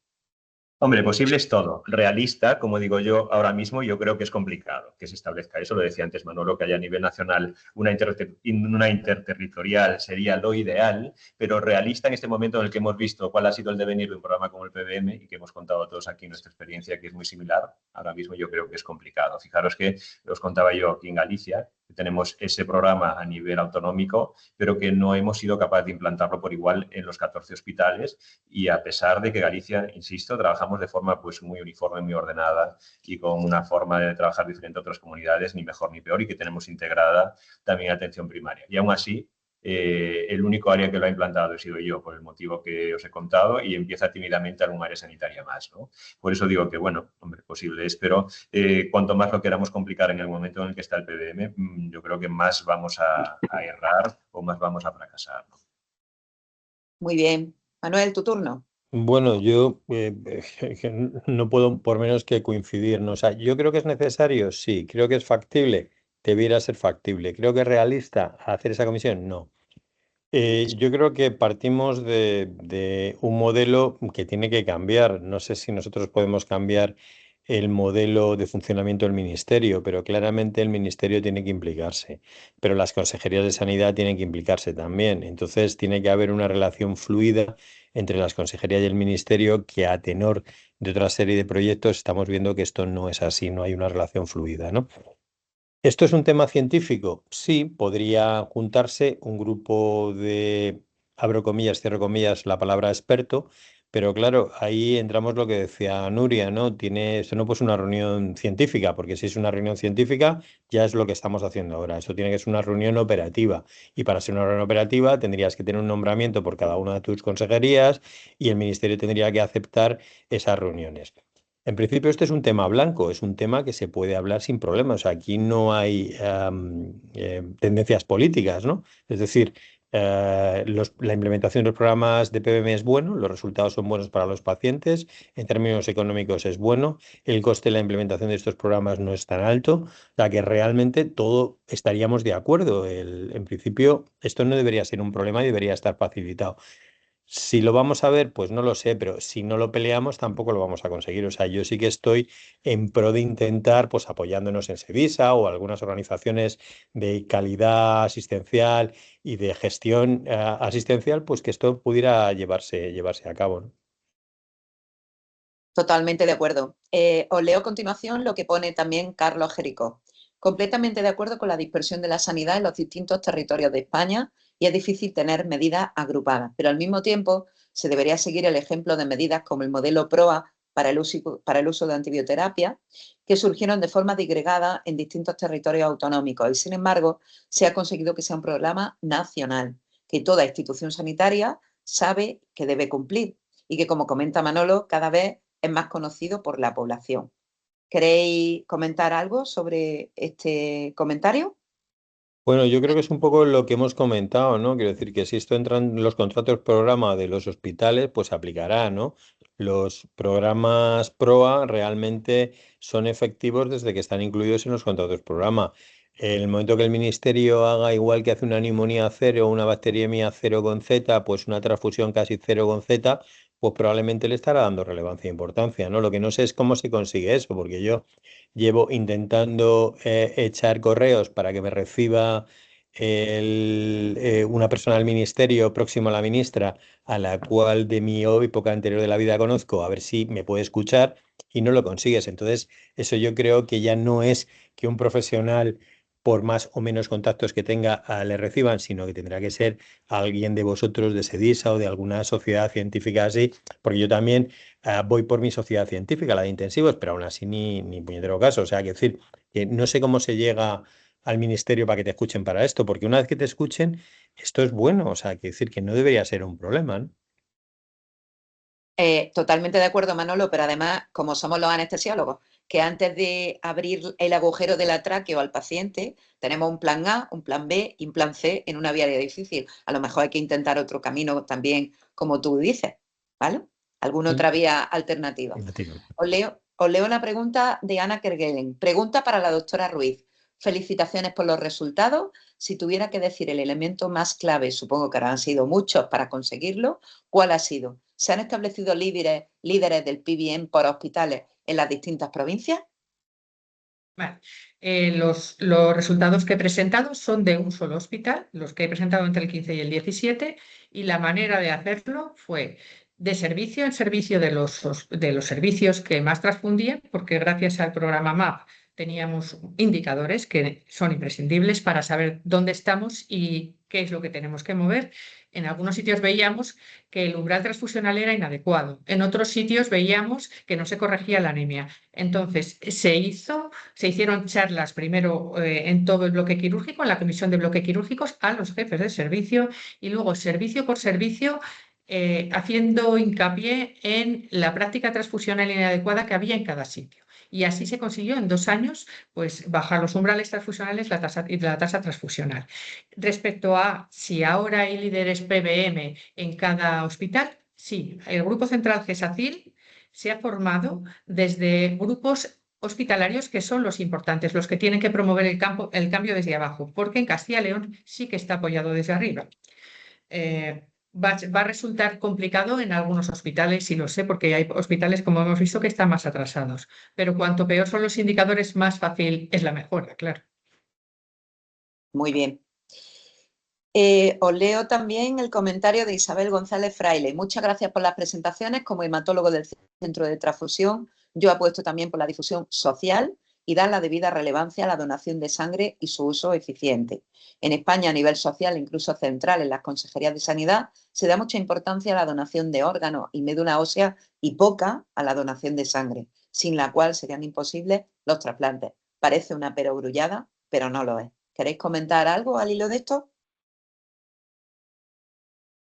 C: Hombre, posible es todo. Realista, como digo yo ahora mismo, yo creo que es complicado que se establezca eso. Lo decía antes Manolo, que haya a nivel nacional una interterritorial sería lo ideal, pero realista en este momento en el que hemos visto cuál ha sido el devenir de un programa como el PBM y que hemos contado todos aquí nuestra experiencia, que es muy similar, ahora mismo yo creo que es complicado. Fijaros que os contaba yo aquí en Galicia, que tenemos ese programa a nivel autonómico, pero que no hemos sido capaces de implantarlo por igual en los 14 hospitales y a pesar de que Galicia, insisto, trabajamos de forma pues muy uniforme, muy ordenada y con una forma de trabajar diferente a otras comunidades, ni mejor ni peor, y que tenemos integrada también atención primaria. Y aún así, el único área que lo ha implantado he sido yo, por el motivo que os he contado, y empieza tímidamente algún área sanitaria más, ¿no? Por eso digo que, bueno, hombre, posible es, pero cuanto más lo queramos complicar en el momento en el que está el PBM, yo creo que más vamos a errar o más vamos a fracasar, ¿no?
A: Muy bien. Manuel, tu turno.
B: Bueno, yo no puedo por menos que coincidir, ¿no? O sea, yo creo que es necesario, sí, creo que es factible, debiera ser factible. Creo que es realista hacer esa comisión, no. Yo creo que partimos de un modelo que tiene que cambiar. No sé si nosotros podemos cambiar el modelo de funcionamiento del ministerio, pero claramente el ministerio tiene que implicarse, pero las consejerías de sanidad tienen que implicarse también. Entonces tiene que haber una relación fluida entre las consejerías y el ministerio, que a tenor de otra serie de proyectos estamos viendo que esto no es así, no hay una relación fluida, ¿no? ¿Esto es un tema científico? Sí, podría juntarse un grupo de, abro comillas, cierro comillas, la palabra experto, pero claro, ahí entramos lo que decía Nuria, ¿no? Esto no puede ser una reunión científica, porque si es una reunión científica, ya es lo que estamos haciendo ahora. Eso tiene que ser una reunión operativa. Y para ser una reunión operativa tendrías que tener un nombramiento por cada una de tus consejerías y el ministerio tendría que aceptar esas reuniones. En principio, este es un tema blanco, es un tema que se puede hablar sin problemas. O sea, aquí no hay tendencias políticas, ¿no? Es decir, la implementación de los programas de PBM es bueno, los resultados son buenos para los pacientes, en términos económicos es bueno, el coste de la implementación de estos programas no es tan alto, o sea que realmente todo estaríamos de acuerdo. En principio, esto no debería ser un problema y debería estar facilitado. Si lo vamos a ver, pues no lo sé, pero si no lo peleamos tampoco lo vamos a conseguir. O sea, yo sí que estoy en pro de intentar, pues apoyándonos en SEDISA o algunas organizaciones de calidad asistencial y de gestión asistencial, pues que esto pudiera llevarse a cabo, ¿no?
A: Totalmente de acuerdo. Os leo a continuación lo que pone también Carlos Jericó. Completamente de acuerdo con la dispersión de la sanidad en los distintos territorios de España y es difícil tener medidas agrupadas, pero al mismo tiempo se debería seguir el ejemplo de medidas como el modelo PROA para el uso de antibioterapia, que surgieron de forma disgregada en distintos territorios autonómicos y, sin embargo, se ha conseguido que sea un programa nacional, que toda institución sanitaria sabe que debe cumplir y que, como comenta Manolo, cada vez es más conocido por la población. ¿Queréis comentar algo sobre este comentario?
B: Bueno, yo creo que es un poco lo que hemos comentado, ¿no? Quiero decir que si esto entra en los contratos programa de los hospitales, pues se aplicará, ¿no? Los programas PROA realmente son efectivos desde que están incluidos en los contratos programa. El momento que el ministerio haga igual que hace una neumonía cero o una bacteriemia cero con Z, pues una transfusión casi cero con Z, pues probablemente le estará dando relevancia e importancia, ¿no? Lo que no sé es cómo se consigue eso, porque yo llevo intentando echar correos para que me reciba una persona del ministerio próximo a la ministra, a la cual de mi época anterior de la vida conozco, a ver si me puede escuchar y no lo consigues. Entonces, eso yo creo que ya no es que un profesional, por más o menos contactos que tenga, le reciban, sino que tendrá que ser alguien de vosotros, de SEDISA o de alguna sociedad científica así, porque yo también voy por mi sociedad científica, la de intensivos, pero aún así ni puñetero caso. O sea, que decir, que no sé cómo se llega al ministerio para que te escuchen para esto, porque una vez que te escuchen, esto es bueno. O sea, que decir que no debería ser un problema, ¿no?
A: Totalmente de acuerdo, Manolo, pero además, como somos los anestesiólogos, que antes de abrir el agujero de la tráqueo al paciente, tenemos un plan A, un plan B y un plan C en una vía difícil. A lo mejor hay que intentar otro camino también, como tú dices, ¿vale? ¿Alguna otra vía alternativa? Os leo una pregunta de Ana Kerguelen. Pregunta para la doctora Ruiz. Felicitaciones por los resultados. Si tuviera que decir el elemento más clave, supongo que habrán sido muchos para conseguirlo, ¿cuál ha sido? ¿Se han establecido líderes del PBM por hospitales en las distintas provincias?
D: Vale. Los resultados que he presentado son de un solo hospital, los que he presentado entre el 15 y el 17, y la manera de hacerlo fue de servicio en servicio de los servicios que más transfundían, porque gracias al programa MAP teníamos indicadores que son imprescindibles para saber dónde estamos y qué es lo que tenemos que mover. En algunos sitios veíamos que el umbral transfusional era inadecuado, en otros sitios veíamos que no se corregía la anemia. Entonces, se hicieron charlas primero en todo el bloque quirúrgico, en la comisión de bloque quirúrgicos, a los jefes de servicio y luego servicio por servicio, haciendo hincapié en la práctica transfusional inadecuada que había en cada sitio. Y así se consiguió en 2 años pues, bajar los umbrales transfusionales y la tasa transfusional. Respecto a si ahora hay líderes PBM en cada hospital, sí, el Grupo Central GESACIL se ha formado desde grupos hospitalarios que son los importantes, los que tienen que promover el cambio desde abajo, porque en Castilla y León sí que está apoyado desde arriba. va a resultar complicado en algunos hospitales, y lo sé, porque hay hospitales, como hemos visto, que están más atrasados. Pero cuanto peor son los indicadores, más fácil es la mejora, claro.
A: Muy bien. Os leo también el comentario de Isabel González Fraile. Muchas gracias por las presentaciones. Como hematólogo del Centro de Transfusión, yo apuesto también por la difusión social y dar la debida relevancia a la donación de sangre y su uso eficiente. En España, a nivel social e incluso central en las consejerías de sanidad, se da mucha importancia a la donación de órganos y médula ósea y poca a la donación de sangre, sin la cual serían imposibles los trasplantes. Parece una perogrullada, pero no lo es. ¿Queréis comentar algo al hilo de esto?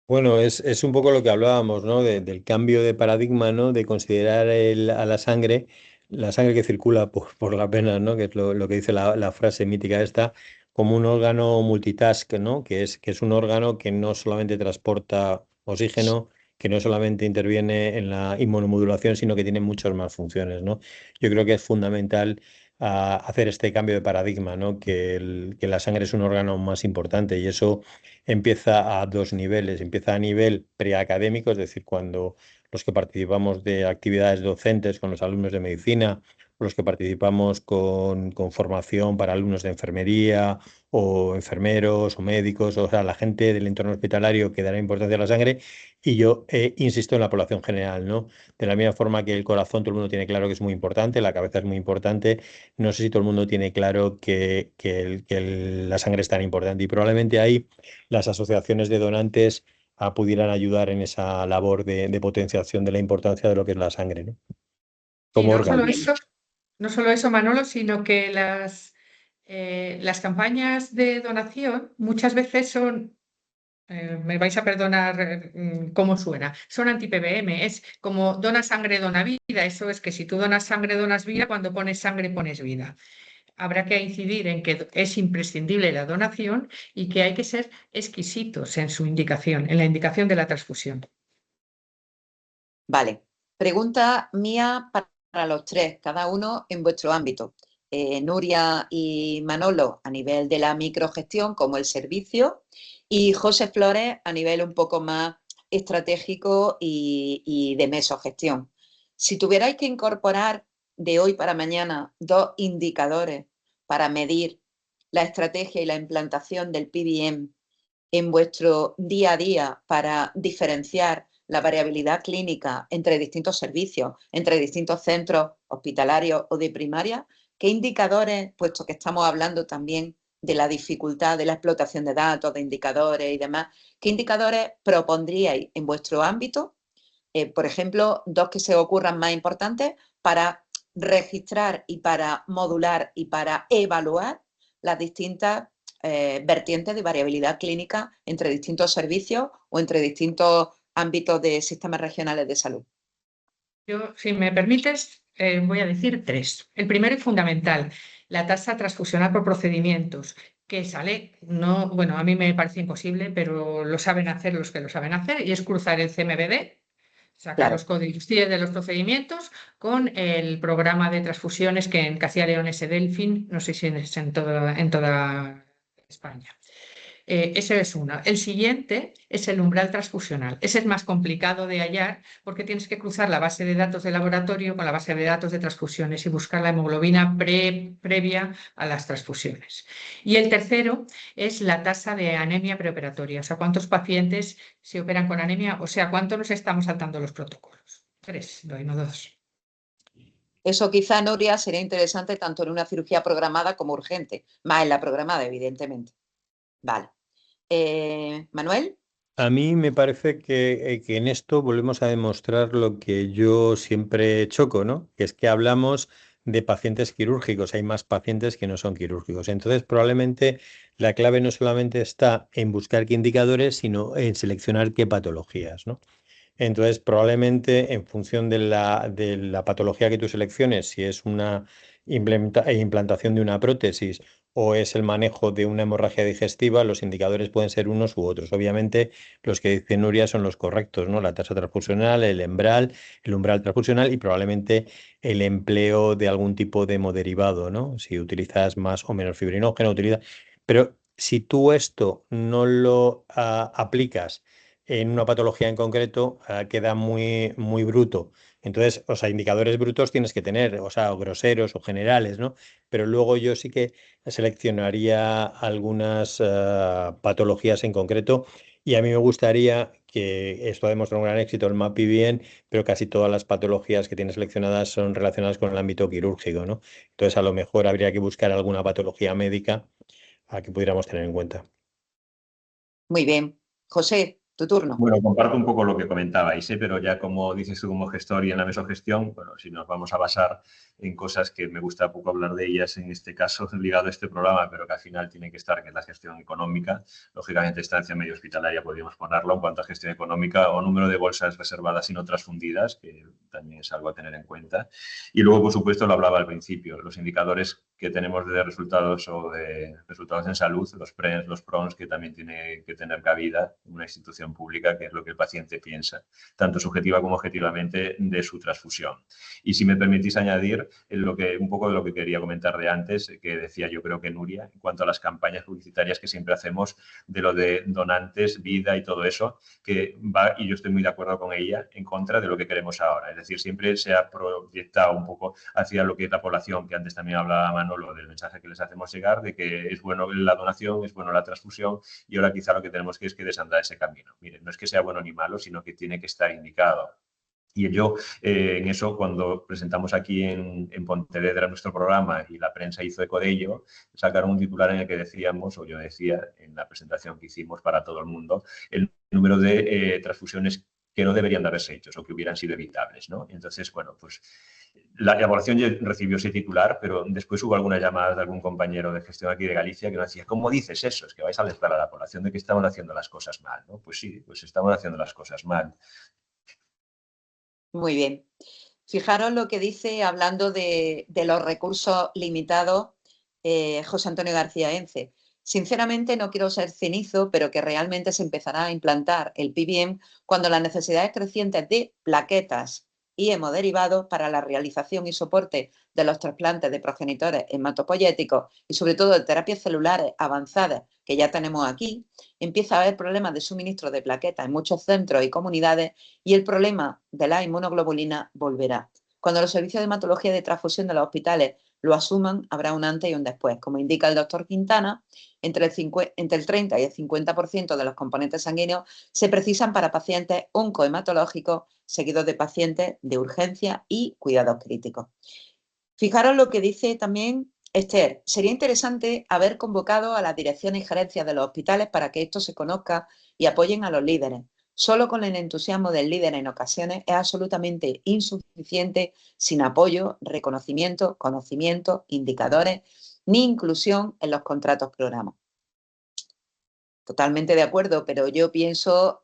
B: Bueno, es un poco lo que hablábamos, ¿no? Del cambio de paradigma, ¿no? De considerar a la sangre que circula por las venas, ¿no? Que es lo que dice la frase mítica esta, como un órgano multitask, ¿no? Que es un órgano que no solamente transporta oxígeno, que no solamente interviene en la inmunomodulación, sino que tiene muchas más funciones, ¿no? Yo creo que es fundamental hacer este cambio de paradigma, ¿no? Que la sangre es un órgano más importante y eso empieza a dos niveles. Empieza a nivel preacadémico, es decir, cuando los que participamos de actividades docentes con los alumnos de medicina, o los que participamos con formación para alumnos de enfermería o enfermeros o médicos, o sea, la gente del entorno hospitalario que dará importancia a la sangre. Y yo insisto en la población general, ¿no? De la misma forma que el corazón, todo el mundo tiene claro que es muy importante, la cabeza es muy importante, no sé si todo el mundo tiene claro que la sangre es tan importante. Y probablemente ahí las asociaciones de donantes pudieran ayudar en esa labor de potenciación de la importancia de lo que es la sangre, ¿no?
D: Y
B: Como
D: no
B: órgano.
D: solo eso, no solo eso, Manolo, sino que las campañas de donación muchas veces son, me vais a perdonar cómo suena, son anti-PBM, es como dona sangre, dona vida. Eso es que si tú donas sangre, donas vida, cuando pones sangre, pones vida. Habrá que incidir en que es imprescindible la donación y que hay que ser exquisitos en su indicación, en la indicación de la transfusión.
A: Vale. Pregunta mía para los tres, cada uno en vuestro ámbito. Nuria y Manolo a nivel de la microgestión como el servicio y José Flores a nivel un poco más estratégico y de mesogestión. Si tuvierais que incorporar de hoy para mañana dos indicadores para medir la estrategia y la implantación del PBM en vuestro día a día para diferenciar la variabilidad clínica entre distintos servicios, entre distintos centros hospitalarios o de primaria, ¿qué indicadores, puesto que estamos hablando también de la dificultad de la explotación de datos, de indicadores y demás, qué indicadores propondríais en vuestro ámbito? Por ejemplo, dos que se ocurran más importantes para registrar y para modular y para evaluar las distintas vertientes de variabilidad clínica entre distintos servicios o entre distintos ámbitos de sistemas regionales de salud.
D: Yo, si me permites, voy a decir tres. El primero y fundamental, la tasa transfusional por procedimientos, que sale, no, bueno, a mí me parece imposible, pero lo saben hacer los que lo saben hacer, y es cruzar el CMBD, sacar
A: Claro.
D: los códigos TIE de los procedimientos con el programa de transfusiones que en Castilla y León es Delfin, no sé si es en toda España. Ese es uno. El siguiente es el umbral transfusional. Ese es más complicado de hallar porque tienes que cruzar la base de datos de laboratorio con la base de datos de transfusiones y buscar la hemoglobina previa a las transfusiones. Y el tercero es la tasa de anemia preoperatoria, o sea, cuántos pacientes se operan con anemia, o sea, cuánto nos estamos saltando los protocolos. Tres, doy, no dos.
A: Eso quizá, Nuria, sería interesante tanto en una cirugía programada como urgente, más en la programada, evidentemente. Vale. Manuel.
B: A mí me parece que en esto volvemos a demostrar lo que yo siempre choco, ¿no? Que es que hablamos de pacientes quirúrgicos, hay más pacientes que no son quirúrgicos. Entonces, probablemente la clave no solamente está en buscar qué indicadores, sino en seleccionar qué patologías, ¿no? Entonces, probablemente en función de la patología que tú selecciones, si es una implantación de una prótesis o es el manejo de una hemorragia digestiva, los indicadores pueden ser unos u otros. Obviamente, los que dice Nuria son los correctos, ¿no? La tasa transfusional, el umbral transfusional y probablemente el empleo de algún tipo de hemoderivado, ¿no? Si utilizas más o menos fibrinógeno, Pero si tú esto no lo aplicas en una patología en concreto queda muy, muy bruto. Entonces, o sea, indicadores brutos tienes que tener, o sea, o groseros o generales, ¿no? Pero luego yo sí que seleccionaría algunas patologías en concreto y a mí me gustaría que esto ha demostrado un gran éxito el MAPIBIEN, pero casi todas las patologías que tiene seleccionadas son relacionadas con el ámbito quirúrgico, ¿no? Entonces, a lo mejor habría que buscar alguna patología médica a que pudiéramos tener en cuenta.
A: Muy bien. José, tu turno.
C: Bueno, comparto un poco lo que comentabais, pero ya como dices tú como gestor y en la mesogestión, bueno, si nos vamos a basar en cosas que me gusta poco hablar de ellas, en este caso ligado a este programa, pero que al final tiene que estar, que es la gestión económica. Lógicamente, estancia medio hospitalaria podríamos ponerlo en cuanto a gestión económica o número de bolsas reservadas y no transfundidas, que también es algo a tener en cuenta. Y luego, por supuesto, lo hablaba al principio, los indicadores que tenemos de resultados o de resultados en salud, los PRENS, los PRONS, que también tiene que tener cabida en una institución pública, que es lo que el paciente piensa, tanto subjetiva como objetivamente, de su transfusión. Y si me permitís añadir un poco de lo que quería comentar de antes, que decía yo creo que Nuria, en cuanto a las campañas publicitarias que siempre hacemos de lo de donantes, vida y todo eso, que va, y yo estoy muy de acuerdo con ella, en contra de lo que queremos ahora. Es decir, siempre se ha proyectado un poco hacia lo que es la población, que antes también hablaba Manolo, del mensaje que les hacemos llegar, de que es bueno la donación, es bueno la transfusión, y ahora quizá lo que tenemos que es que desandar ese camino. Miren, no es que sea bueno ni malo, sino que tiene que estar indicado. Y yo, en eso, cuando presentamos aquí en Pontevedra nuestro programa y la prensa hizo eco de ello, sacaron un titular en el que decíamos, o yo decía en la presentación que hicimos para todo el mundo, el número de transfusiones que no deberían de haberse hechos o que hubieran sido evitables, ¿no? Entonces, bueno, pues la evaluación recibió ese titular, pero después hubo algunas llamadas de algún compañero de gestión aquí de Galicia que nos decía, ¿cómo dices eso? Es que vais a alertar a la población de que estamos haciendo las cosas mal, ¿no? Pues sí, pues estamos haciendo las cosas mal.
A: Muy bien. Fijaros lo que dice, hablando de los recursos limitados, José Antonio García Ence. Sinceramente, no quiero ser cenizo, pero que realmente se empezará a implantar el PBM cuando las necesidades crecientes de plaquetas y hemoderivados para la realización y soporte de los trasplantes de progenitores hematopoyéticos y sobre todo de terapias celulares avanzadas que ya tenemos aquí, empieza a haber problemas de suministro de plaquetas en muchos centros y comunidades y el problema de la inmunoglobulina volverá. Cuando los servicios de hematología y de transfusión de los hospitales lo asuman, habrá un antes y un después. Como indica el doctor Quintana, entre el 30 y el 50% de los componentes sanguíneos se precisan para pacientes oncohematológicos seguidos de pacientes de urgencia y cuidados críticos. Fijaros lo que dice también Esther. Sería interesante haber convocado a las direcciones y gerencias de los hospitales para que esto se conozca y apoyen a los líderes. Solo con el entusiasmo del líder en ocasiones es absolutamente insuficiente, sin apoyo, reconocimiento, conocimiento, indicadores, ni inclusión en los contratos programas. Totalmente de acuerdo, pero yo pienso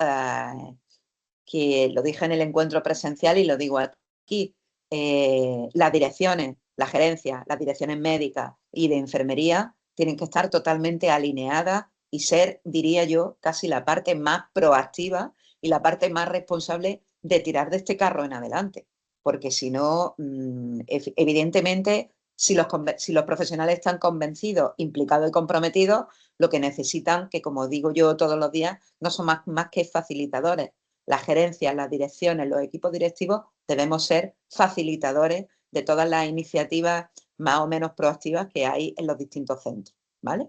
A: que lo dije en el encuentro presencial y lo digo aquí, las direcciones, la gerencia, las direcciones médicas y de enfermería tienen que estar totalmente alineadas y ser, diría yo, casi la parte más proactiva y la parte más responsable de tirar de este carro en adelante. Porque si no, evidentemente, si los profesionales están convencidos, implicados y comprometidos, lo que necesitan, que como digo yo todos los días, no son más que facilitadores. Las gerencias, las direcciones, los equipos directivos debemos ser facilitadores de todas las iniciativas más o menos proactivas que hay en los distintos centros, ¿vale?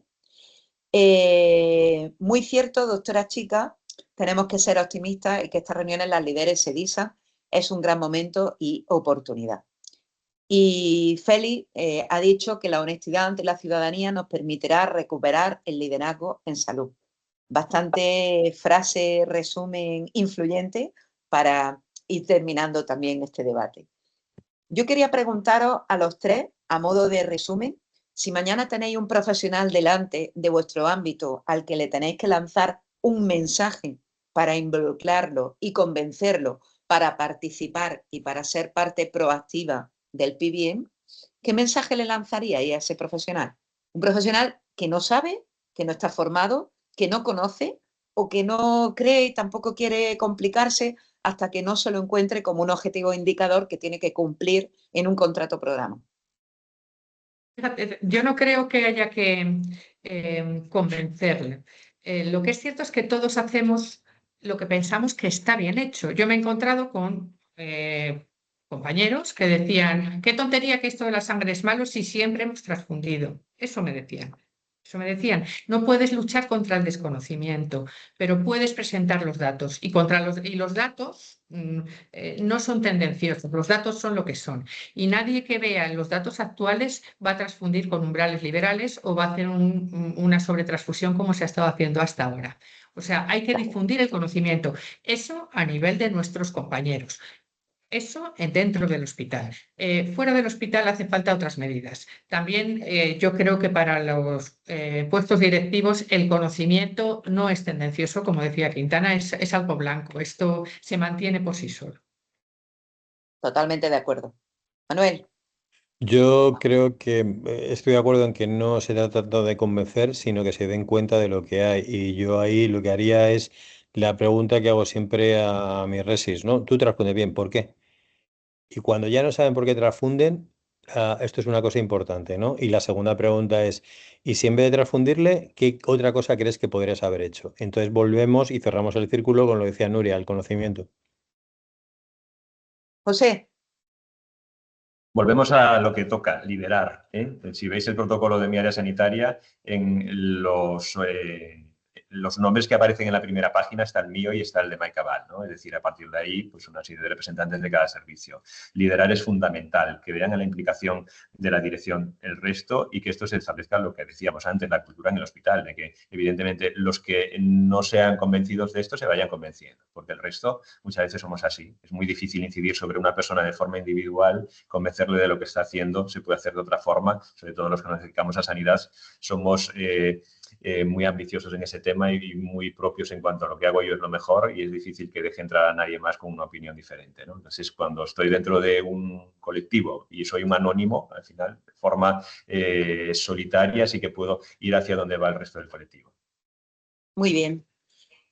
A: Muy cierto, doctora Chica, tenemos que ser optimistas y que estas reuniones las lidere SEDISA, es un gran momento y oportunidad. Y Félix ha dicho que la honestidad ante la ciudadanía nos permitirá recuperar el liderazgo en salud. Bastante frase, resumen influyente para ir terminando también este debate. Yo quería preguntaros a los tres, a modo de resumen, si mañana tenéis un profesional delante de vuestro ámbito al que le tenéis que lanzar un mensaje para involucrarlo y convencerlo para participar y para ser parte proactiva del PBM, ¿qué mensaje le lanzaríais a ese profesional? Un profesional que no sabe, que no está formado, que no conoce o que no cree y tampoco quiere complicarse hasta que no se lo encuentre como un objetivo indicador que tiene que cumplir en un contrato programa.
D: Fíjate, yo no creo que haya que convencerle. Lo que es cierto es que todos hacemos lo que pensamos que está bien hecho. Yo me he encontrado con compañeros que decían, qué tontería que esto de la sangre es malo si siempre hemos transfundido. Eso me decían. Eso me decían, no puedes luchar contra el desconocimiento, pero puedes presentar los datos. Y los datos no son tendenciosos, los datos son lo que son. Y nadie que vea los datos actuales va a transfundir con umbrales liberales o va a hacer una sobretransfusión como se ha estado haciendo hasta ahora. O sea, hay que difundir el conocimiento. Eso a nivel de nuestros compañeros. Eso dentro del hospital. Fuera del hospital hace falta otras medidas. También yo creo que para los puestos directivos el conocimiento no es tendencioso, como decía Quintana, es algo blanco. Esto se mantiene por sí solo.
A: Totalmente de acuerdo. Manuel,
B: Yo creo que estoy de acuerdo en que no se trata tanto de convencer, sino que se den cuenta de lo que hay. Y yo ahí lo que haría es la pregunta que hago siempre a mis resis, ¿no? Tú te respondes bien, ¿por qué? Y cuando ya no saben por qué transfunden, esto es una cosa importante, ¿no? Y la segunda pregunta es, ¿y si en vez de transfundirle, qué otra cosa crees que podrías haber hecho? Entonces volvemos y cerramos el círculo con lo que decía Nuria, el conocimiento.
A: José,
C: Volvemos a lo que toca, liberar. Si veis el protocolo de mi área sanitaria, en los nombres que aparecen en la primera página está el mío y está el de Mike Cabal, ¿no? Es decir, a partir de ahí, pues una serie de representantes de cada servicio. Liderar es fundamental, que vean en la implicación de la dirección el resto y que esto se establezca lo que decíamos antes, la cultura en el hospital, de que evidentemente los que no sean convencidos de esto se vayan convenciendo, porque el resto muchas veces somos así. Es muy difícil incidir sobre una persona de forma individual, convencerle de lo que está haciendo, se puede hacer de otra forma, sobre todo los que nos dedicamos a sanidad, somos muy ambiciosos en ese tema y muy propios en cuanto a lo que hago yo es lo mejor y es difícil que deje entrar a nadie más con una opinión diferente, ¿no? Entonces, cuando estoy dentro de un colectivo y soy un anónimo, al final, de forma solitaria, sí que puedo ir hacia donde va el resto del colectivo.
A: muy bien.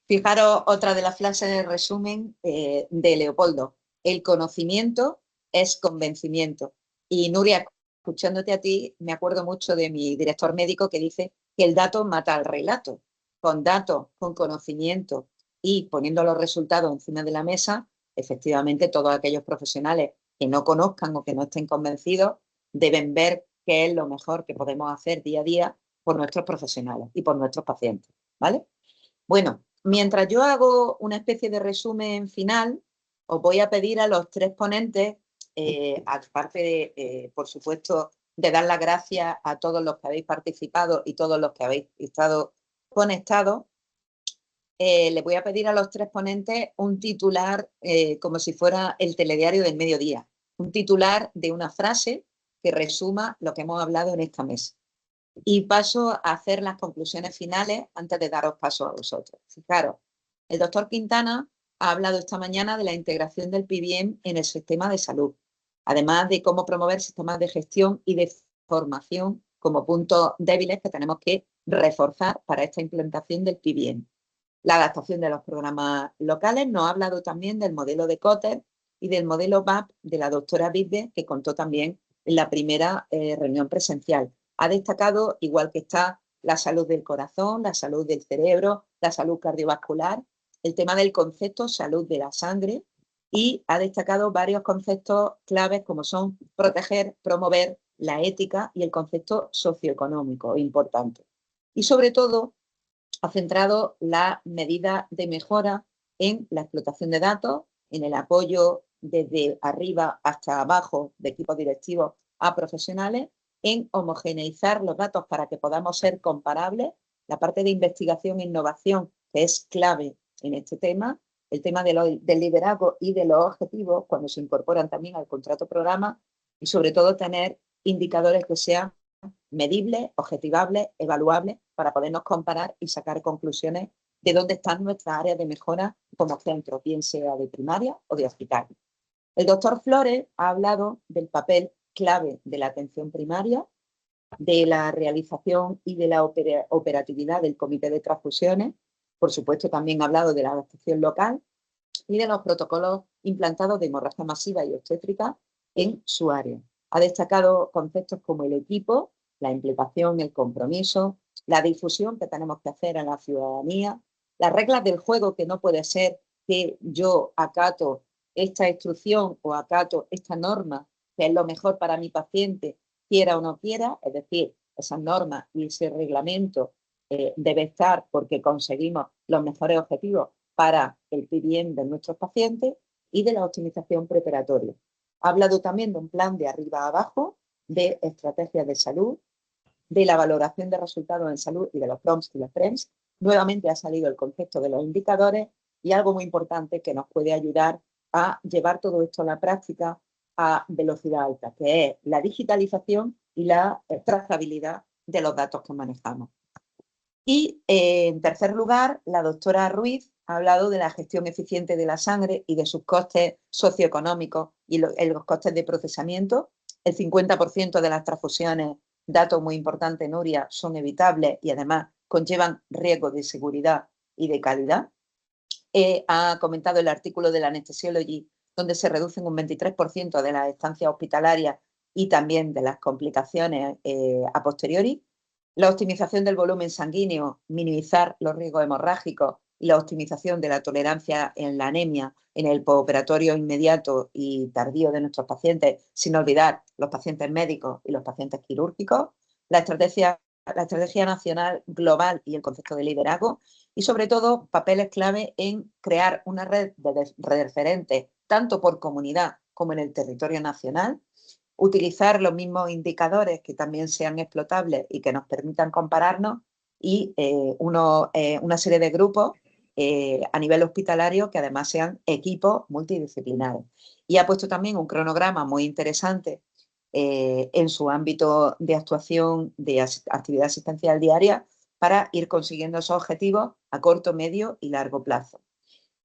A: Fijaros otra de las frases de resumen de Leopoldo. El conocimiento es convencimiento. Y Nuria, escuchándote a ti, me acuerdo mucho de mi director médico que dice que el dato mata al relato. Con datos, con conocimiento y poniendo los resultados encima de la mesa, efectivamente todos aquellos profesionales que no conozcan o que no estén convencidos deben ver qué es lo mejor que podemos hacer día a día por nuestros profesionales y por nuestros pacientes, ¿vale? Bueno, mientras yo hago una especie de resumen final, os voy a pedir a los tres ponentes, aparte de, por supuesto, de dar las gracias a todos los que habéis participado y todos los que habéis estado conectados, les voy a pedir a los tres ponentes un titular como si fuera el telediario del mediodía, un titular de una frase que resuma lo que hemos hablado en esta mesa. Y paso a hacer las conclusiones finales antes de daros paso a vosotros. Fijaros, el doctor Quintana ha hablado esta mañana de la integración del PBM en el sistema de salud, además de cómo promover sistemas de gestión y de formación como puntos débiles que tenemos que reforzar para esta implantación del PBM. La adaptación de los programas locales. Nos ha hablado también del modelo de Cotter y del modelo VAP de la doctora Bisbe, que contó también en la primera reunión presencial. Ha destacado, igual que está, la salud del corazón, la salud del cerebro, la salud cardiovascular, el tema del concepto salud de la sangre y ha destacado varios conceptos claves como son proteger, promover, la ética y el concepto socioeconómico importante. Y sobre todo ha centrado la medida de mejora en la explotación de datos, en el apoyo desde arriba hasta abajo de equipos directivos a profesionales, en homogeneizar los datos para que podamos ser comparables, la parte de investigación e innovación que es clave en este tema, el tema del liderazgo y de los objetivos cuando se incorporan también al contrato programa y sobre todo tener indicadores que sean medibles, objetivables, evaluables para podernos comparar y sacar conclusiones de dónde están nuestras áreas de mejora como centro, bien sea de primaria o de hospital. El doctor Flores ha hablado del papel clave de la atención primaria, de la realización y de la operatividad del comité de transfusiones. Por supuesto, también ha hablado de la adaptación local y de los protocolos implantados de hemorragia masiva y obstétrica en su área. Ha destacado conceptos como el equipo, la implicación, el compromiso, la difusión que tenemos que hacer a la ciudadanía, las reglas del juego, que no puede ser que yo acato esta instrucción o acato esta norma, que es lo mejor para mi paciente, quiera o no quiera, es decir, esas normas y ese reglamento debe estar porque conseguimos los mejores objetivos para el bien de nuestros pacientes y de la optimización preoperatoria. Ha hablado también de un plan de arriba a abajo, de estrategias de salud, de la valoración de resultados en salud y de los PROMs y los PREMs. Nuevamente ha salido el concepto de los indicadores y algo muy importante que nos puede ayudar a llevar todo esto a la práctica a velocidad alta, que es la digitalización y la trazabilidad de los datos que manejamos. Y en tercer lugar, la doctora Ruiz ha hablado de la gestión eficiente de la sangre y de sus costes socioeconómicos y los costes de procesamiento. El 50% de las transfusiones, dato muy importante, Nuria, son evitables y además conllevan riesgos de seguridad y de calidad. Ha comentado el artículo de la Anesthesiology, donde se reducen un 23% de las estancias hospitalarias y también de las complicaciones a posteriori. La optimización del volumen sanguíneo, minimizar los riesgos hemorrágicos y la optimización de la tolerancia en la anemia en el postoperatorio inmediato y tardío de nuestros pacientes, sin olvidar los pacientes médicos y los pacientes quirúrgicos. La estrategia nacional global y el concepto de liderazgo y, sobre todo, papeles clave en crear una red de referentes tanto por comunidad como en el territorio nacional, utilizar los mismos indicadores que también sean explotables y que nos permitan compararnos y una serie de grupos a nivel hospitalario que además sean equipos multidisciplinares. Y ha puesto también un cronograma muy interesante en su ámbito de actuación de actividad asistencial diaria para ir consiguiendo esos objetivos a corto, medio y largo plazo.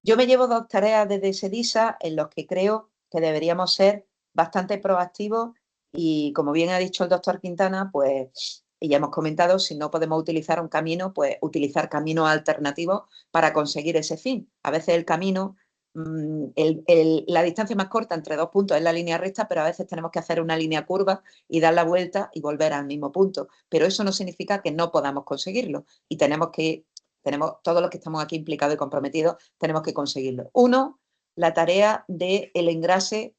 A: Yo me llevo 2 tareas desde SEDISA en los que creo que deberíamos ser bastante proactivos y, como bien ha dicho el doctor Quintana, pues, y ya hemos comentado, si no podemos utilizar un camino, pues utilizar caminos alternativos para conseguir ese fin. A veces el camino, la distancia más corta entre 2 puntos es la línea recta, pero a veces tenemos que hacer una línea curva y dar la vuelta y volver al mismo punto. Pero eso no significa que no podamos conseguirlo y todos los que estamos aquí implicados y comprometidos, tenemos que conseguirlo. Uno, la tarea del engrase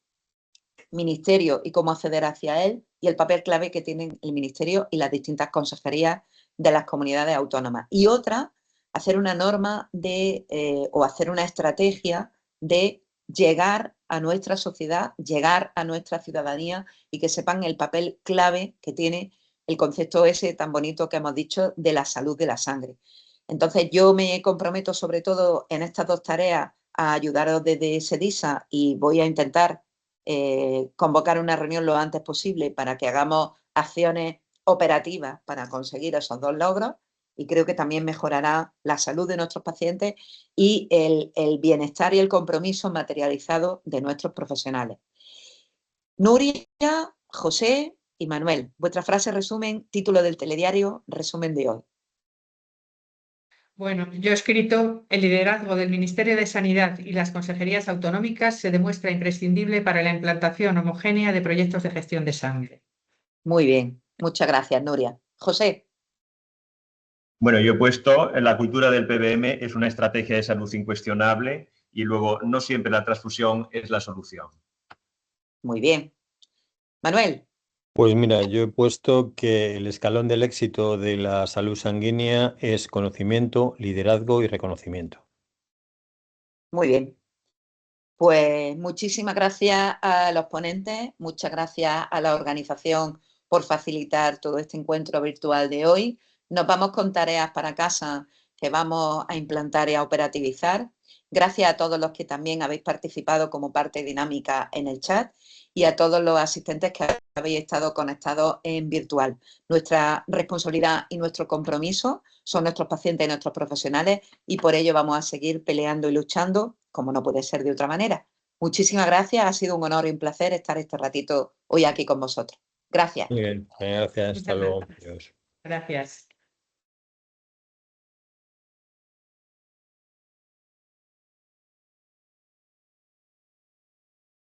A: ministerio y cómo acceder hacia él y el papel clave que tienen el ministerio y las distintas consejerías de las comunidades autónomas. Y otra, hacer una norma o hacer una estrategia de llegar a nuestra sociedad, llegar a nuestra ciudadanía y que sepan el papel clave que tiene el concepto ese tan bonito que hemos dicho de la salud de la sangre. Entonces, yo me comprometo sobre todo en estas 2 tareas a ayudaros desde SEDISA y voy a intentar convocar una reunión lo antes posible para que hagamos acciones operativas para conseguir esos 2 logros y creo que también mejorará la salud de nuestros pacientes y el bienestar y el compromiso materializado de nuestros profesionales. Nuria, José y Manuel, vuestra frase resumen, título del telediario, resumen de hoy.
D: Bueno, yo he escrito: el liderazgo del Ministerio de Sanidad y las consejerías autonómicas se demuestra imprescindible para la implantación homogénea de proyectos de gestión de sangre.
A: Muy bien, muchas gracias, Nuria. José.
C: Bueno, yo he puesto la cultura del PBM es una estrategia de salud incuestionable y luego no siempre la transfusión es la solución.
A: Muy bien. Manuel.
B: Pues mira, yo he puesto que el escalón del éxito de la salud sanguínea es conocimiento, liderazgo y reconocimiento.
A: Muy bien. Pues muchísimas gracias a los ponentes, muchas gracias a la organización por facilitar todo este encuentro virtual de hoy. Nos vamos con tareas para casa que vamos a implantar y a operativizar. Gracias a todos los que también habéis participado como parte dinámica en el chat y a todos los asistentes que habéis estado conectados en virtual. Nuestra responsabilidad y nuestro compromiso son nuestros pacientes y nuestros profesionales y por ello vamos a seguir peleando y luchando, como no puede ser de otra manera. Muchísimas gracias, ha sido un honor y un placer estar este ratito hoy aquí con vosotros. Gracias.
B: Muy bien, gracias, hasta
D: Muchas
B: luego.
D: gracias.
B: Adiós.
D: Gracias.